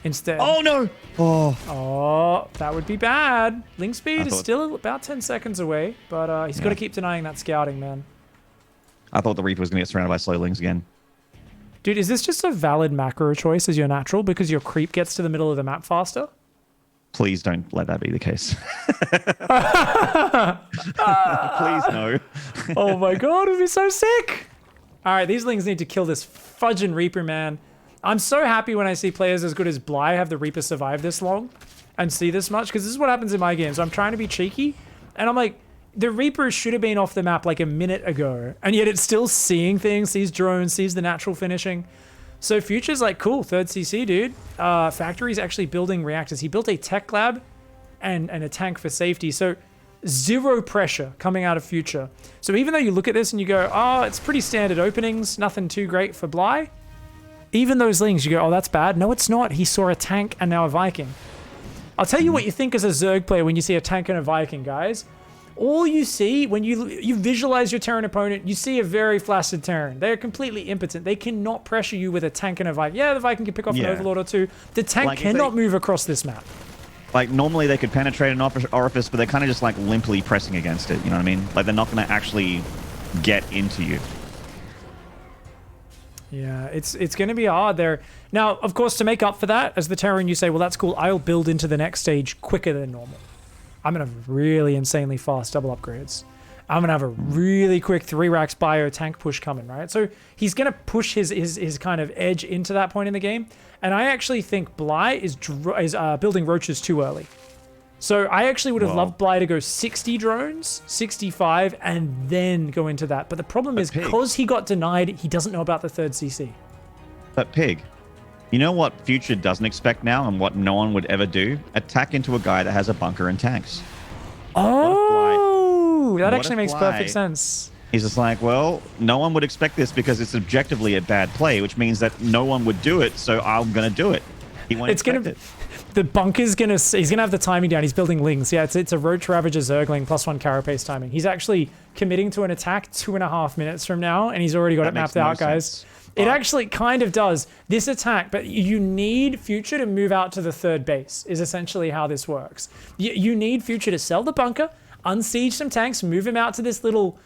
instead. Oh, no. Oh, that would be bad. Link speed is still about 10 seconds away, but he's got to keep denying that scouting, man. I thought the Reaper was going to get surrounded by slowlings again. Dude, is this just a valid macro choice as your natural because your creep gets to the middle of the map faster? Please don't let that be the case. Please no. Oh my god, it'd be so sick. All right, these lings need to kill this fudging Reaper, man. I'm so happy when I see players as good as Bly have the Reaper survive this long and see this much, because this is what happens in my games. I'm trying to be cheeky, and I'm like, the Reaper should have been off the map like a minute ago, and yet it's still seeing things, sees drones, sees the natural finishing. So Future's like, cool, third CC, dude. Factory's actually building reactors. He built a tech lab and a tank for safety. So zero pressure coming out of Future. So even though you look at this and you go, oh, it's pretty standard openings, nothing too great for Bly, even those lings, you go, oh, that's bad. No, it's not. He saw a tank and now a Viking. I'll tell you what you think as a Zerg player when you see a tank and a Viking, guys. All you see, when you visualize your Terran opponent, you see a very flaccid Terran. They're completely impotent. They cannot pressure you with a tank and a Viking. Yeah, the Viking can pick off an Overlord or two. The tank cannot move across this map. Like, normally they could penetrate an orifice, but they're kind of just, like, limply pressing against it. You know what I mean? Like, they're not going to actually get into you. Yeah, it's going to be hard there. Now, of course, to make up for that, as the Terran, you say, well, that's cool. I'll build into the next stage quicker than normal. I'm going to have really insanely fast double upgrades. I'm going to have a really quick 3 racks bio tank push coming, right? So he's going to push his kind of edge into that point in the game. And I actually think Bly is building roaches too early. So I actually would have loved Bly to go 60 drones, 65, and then go into that. But the problem is, because he got denied, he doesn't know about the third CC. But Pig, you know what Future doesn't expect now and what no one would ever do? Attack into a guy that has a bunker and tanks. Oh, that actually makes perfect sense. He's just like, well, no one would expect this because it's objectively a bad play, which means that no one would do it, so I'm going to do it. He won't expect it. The bunker's he's gonna have the timing down. He's building lings. Yeah, it's a Roach Ravager Zergling +1 carapace timing. He's actually committing to an attack 2.5 minutes from now, and he's already got it mapped out, guys. It actually kind of does. This attack, but you need Future to move out to the third base, is essentially how this works. You need Future to sell the bunker, unsiege some tanks, move him out to this little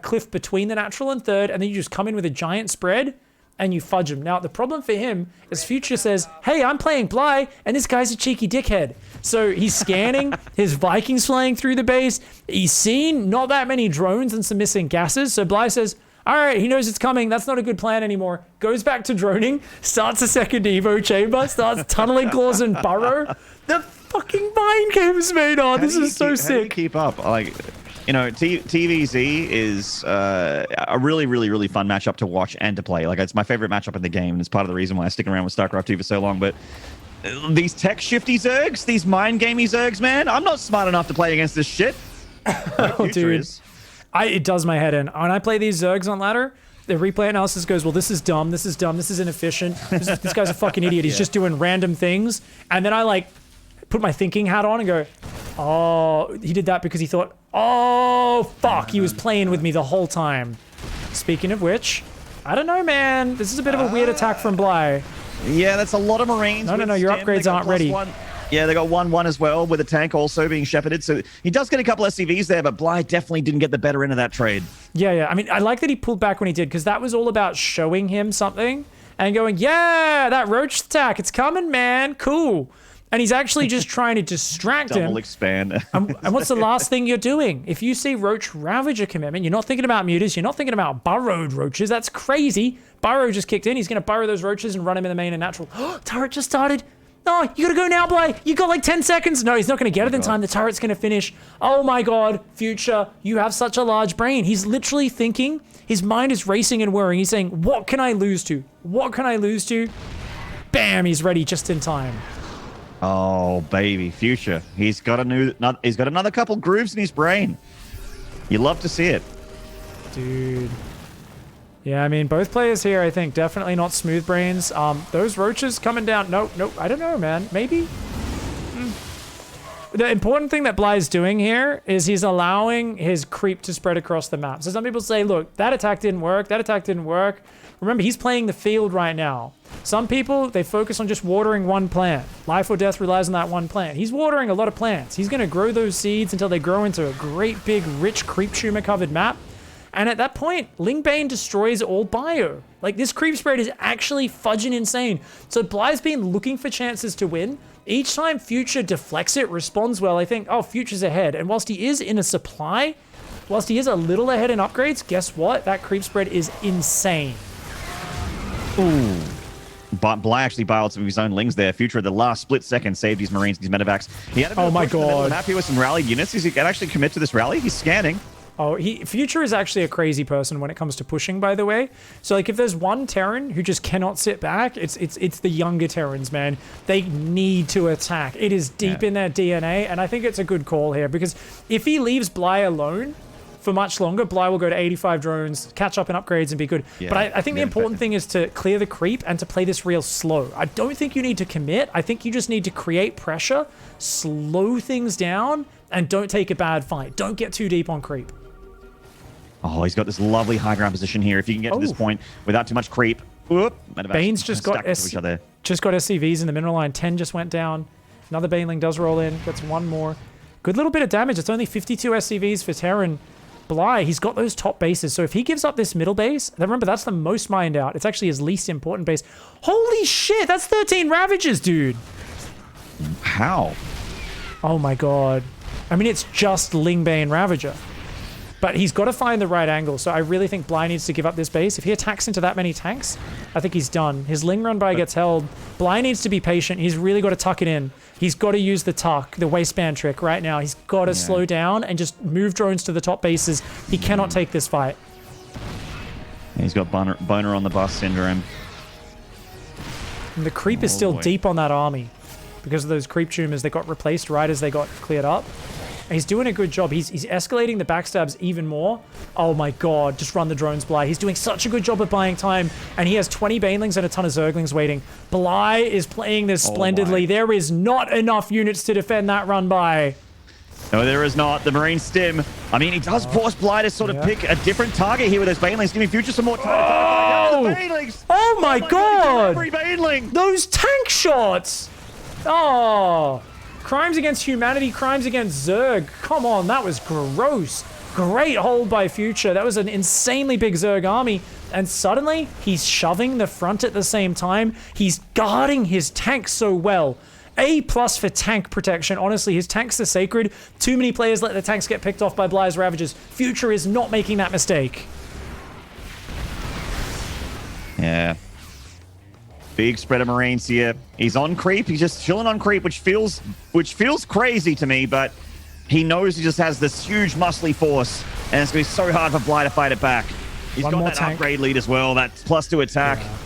cliff between the natural and third, and then you just come in with a giant spread, and you fudge him. Now, the problem for him is Future says, hey, I'm playing Bly, and this guy's a cheeky dickhead. So he's scanning, his Vikings flying through the base, he's seen not that many drones and some missing gases, so Bly says, all right, he knows it's coming, that's not a good plan anymore. Goes back to droning, starts a second Evo chamber, starts tunneling claws and burrow. The fucking mind games, Maynarde. This is so sick. How do you keep up? Like, you know, TVZ is a really, really, really fun matchup to watch and to play. Like, it's my favorite matchup in the game, and it's part of the reason why I stick around with StarCraft 2 for so long. But these tech shifty Zergs, these mind gamey Zergs, man, I'm not smart enough to play against this shit. Oh, dude. It does my head in. When I play these Zergs on ladder, the replay analysis goes, well, this is dumb, this is dumb, this is inefficient, this guy's a fucking idiot, he's just doing random things. And then I, like, put my thinking hat on and go, oh, he did that because he thought, oh, fuck, he was playing with me the whole time. Speaking of which, I don't know, man. This is a bit of a weird attack from Bly. Yeah, that's a lot of Marines. No, your upgrades aren't ready. Yeah, they got 1-1 as well, with a tank also being shepherded. So he does get a couple SCVs there, but Bly definitely didn't get the better end of that trade. Yeah. I mean, I like that he pulled back when he did, because that was all about showing him something and going, yeah, that Roach attack, it's coming, man. Cool. And he's actually just trying to distract him. Double expand. And what's the last thing you're doing? If you see Roach Ravager commitment, you're not thinking about mutas, you're not thinking about burrowed roaches. That's crazy. Burrow just kicked in. He's going to burrow those roaches and run him in the main and natural. Turret just started. No, you got to go now, Bly. You got like 10 seconds. No, he's not going to get it in time. The turret's going to finish. Oh my God, Future, you have such a large brain. He's literally thinking. His mind is racing and worrying. He's saying, what can I lose to? What can I lose to? Bam, he's ready just in time. Oh, baby, Future. He's got another couple grooves in his brain. You love to see it. Dude. Yeah, I mean, both players here, I think, definitely not smooth brains. Those roaches coming down. Nope. I don't know, man. Maybe? The important thing that Bly's doing here is he's allowing his creep to spread across the map. So some people say, look, that attack didn't work. That attack didn't work. Remember, he's playing the field right now. Some people, they focus on just watering one plant. Life or death relies on that one plant. He's watering a lot of plants. He's going to grow those seeds until they grow into a great big, rich creep tumor covered map. And at that point, Lingbane destroys all bio. Like, this creep spread is actually fudging insane. So Bly's been looking for chances to win. Each time Future deflects it, responds well, I think, oh, Future's ahead. And whilst he is in a supply, whilst he is a little ahead in upgrades, guess what? That creep spread is insane. Ooh. But Bly actually biled some of his own lings there. Future at the last split second saved his Marines and his medevacs. He had a bit oh my God. Map here with some rallied units. He can actually commit to this rally. He's scanning. Oh, Future is actually a crazy person when it comes to pushing, by the way. So, like, if there's one Terran who just cannot sit back, it's the younger Terrans, man. They need to attack. It is deep in their DNA, and I think it's a good call here, because if he leaves Bly alone for much longer, Bly will go to 85 drones, catch up in upgrades, and be good. Yeah, but I think the important thing is to clear the creep and to play this real slow. I don't think you need to commit. I think you just need to create pressure, slow things down, and don't take a bad fight. Don't get too deep on creep. Oh, he's got this lovely high ground position here. If you can get to this point without too much creep. Whoop, Bane's just got SCVs in the mineral line. 10 just went down. Another Baneling does roll in. Gets one more. Good little bit of damage. It's only 52 SCVs for Terran. Bly, he's got those top bases. So if he gives up this middle base, then remember, that's the most mined out. It's actually his least important base. Holy shit, that's 13 Ravagers, dude. How? Oh my God. I mean, it's just Lingbane Ravager. But he's got to find the right angle, so I really think Bly needs to give up this base. If he attacks into that many tanks, I think he's done. His Ling run by gets held. Bly needs to be patient. He's really got to tuck it in. He's got to use the tuck, the waistband trick right now. He's got to slow down and just move drones to the top bases. He cannot take this fight. He's got boner on the bus syndrome. And the creep is still deep on that army because of those creep tumors that got replaced right as they got cleared up. and he's doing a good job. He's escalating the backstabs even more. Oh my god, just run the drones, Bly. He's doing such a good job of buying time, and he has 20 banelings and a ton of zerglings waiting. Bly is playing this splendidly. There is not enough units to defend that run by. No, there is not. The Marine Stim. I mean, he does force Bly to sort of pick a different target here with his banelings, giving Future some more time to target. Oh my god! Every baneling. Those tank shots! Oh, crimes against humanity, crimes against Zerg. Come on, that was gross. Great hold by Future. That was an insanely big Zerg army. And suddenly, he's shoving the front at the same time. He's guarding his tank so well. A+ for tank protection. Honestly, his tanks are sacred. Too many players let their tanks get picked off by Bly's Ravagers. Future is not making that mistake. Yeah. Big spread of Marines here. He's on creep. He's just chilling on creep, which feels crazy to me, but he knows he just has this huge muscly force, and it's going to be so hard for Bly to fight it back. He's got that upgrade lead as well, that +2 attack. Yeah.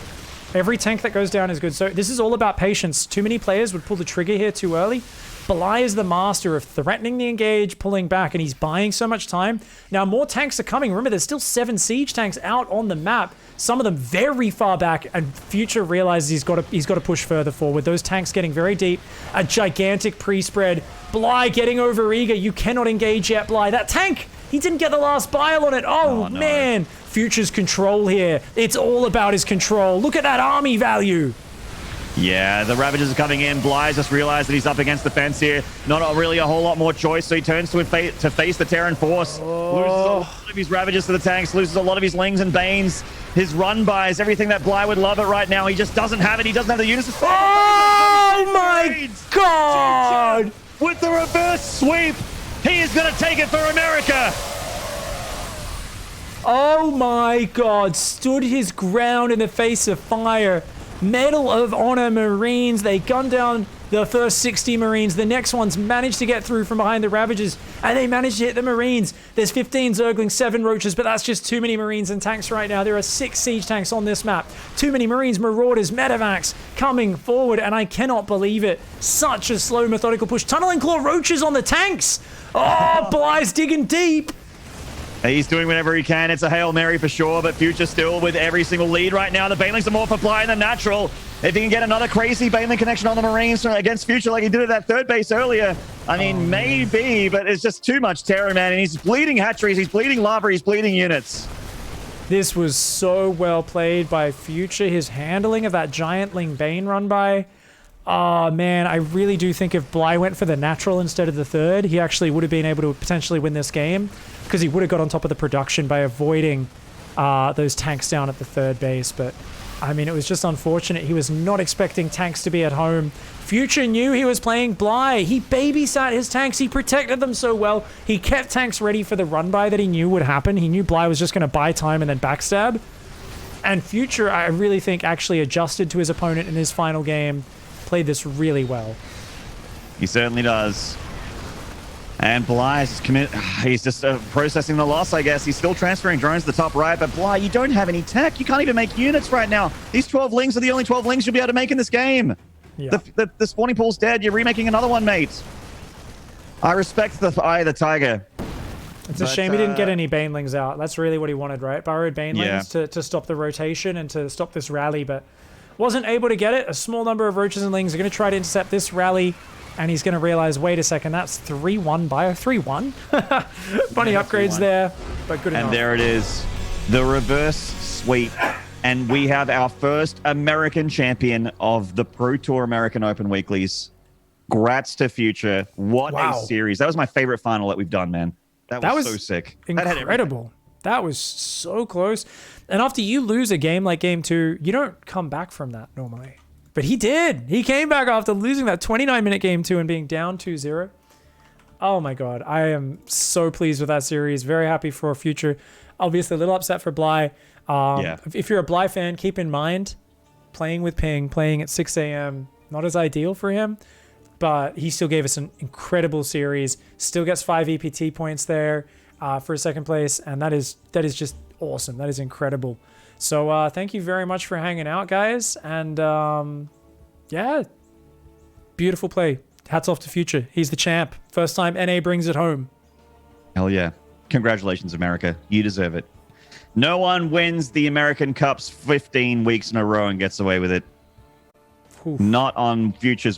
Every tank that goes down is good. So this is all about patience. Too many players would pull the trigger here too early. Bly is the master of threatening the engage, pulling back, and he's buying so much time. Now, more tanks are coming. Remember, there's still 7 siege tanks out on the map. Some of them very far back, and Future realizes he's got to push further forward. Those tanks getting very deep. A gigantic pre-spread. Bly getting over eager. You cannot engage yet, Bly. That tank, he didn't get the last bile on it. Oh no. Man. Future's control here. It's all about his control. Look at that army value. Yeah, the Ravagers are coming in. Bly's just realized that he's up against the fence here. Not really a whole lot more choice, so he turns to face the Terran force. Loses a lot of his Ravagers to the tanks, loses a lot of his Lings and Banes. His run buys, everything that Bly would love it right now. He just doesn't have it. He doesn't have the units to stand. Oh my god! With the reverse sweep, he is going to take it for America. Oh my god, stood his ground in the face of fire. Medal of Honor Marines. They gunned down the first 60 Marines. The next ones managed to get through from behind the Ravagers, and they managed to hit the Marines. There's 15 Zerglings, 7 Roaches, but that's just too many Marines and tanks right now. There are 6 siege tanks on this map. Too many Marines, Marauders, Medevacs coming forward, and I cannot believe it. Such a slow, methodical push. Tunneling Claw Roaches on the tanks. Oh, Bly's digging deep. He's doing whatever he can. It's a Hail Mary for sure, but Future still with every single lead right now. The Banelings are more for Bly than natural. If he can get another crazy Baneling connection on the Marines against Future like he did at that third base earlier, I mean, maybe, but it's just too much terror, man. And he's bleeding hatcheries, he's bleeding lava, he's bleeding units. This was so well played by Future. His handling of that Giantling Bane run by. Oh, man, I really do think if Bly went for the natural instead of the third, he actually would have been able to potentially win this game, because he would have got on top of the production by avoiding those tanks down at the third base. But, I mean, it was just unfortunate. He was not expecting tanks to be at home. Future knew he was playing Bly. He babysat his tanks. He protected them so well. He kept tanks ready for the run-by that he knew would happen. He knew Bly was just going to buy time and then backstab. And Future, I really think, actually adjusted to his opponent in his final game. Played this really well. He certainly does. And Bly is he's just processing the loss, I guess. He's still transferring drones to the top right, but Bly, you don't have any tech. You can't even make units right now. These 12 Lings are the only 12 Lings you'll be able to make in this game. Yeah. The spawning pool's dead. You're remaking another one, mate. I respect the Eye of the Tiger. It's a shame he didn't get any Banelings out. That's really what he wanted, right? Burrowed Banelings to stop the rotation and to stop this rally, but wasn't able to get it. A small number of Roaches and Lings are going to try to intercept this rally, and he's going to realize, wait a second, that's 3-1 bio. 3-1? Funny upgrades 3-1 there, but good enough. And there it is. The reverse sweep. And we have our first American champion of the Pro Tour American Open Weeklies. Grats to Future. What a series. That was my favorite final that we've done, man. That was so sick. Incredible. That was so close. And after you lose a game like game 2, you don't come back from that normally. But he did. He came back after losing that 29-minute game 2 and being down 2-0. Oh my god. I am so pleased with that series. Very happy for Future. Obviously a little upset for Bly. If you're a Bly fan, keep in mind, playing with ping, playing at 6 a.m., not as ideal for him. But he still gave us an incredible series. Still gets 5 EPT points there for second place. And that is just awesome. That is incredible. So thank you very much for hanging out, guys. And yeah, beautiful play. Hats off to Future. He's the champ. First time NA brings it home. Hell yeah. Congratulations, America. You deserve it. No one wins the American Cups 15 weeks in a row and gets away with it. Oof. Not on Future's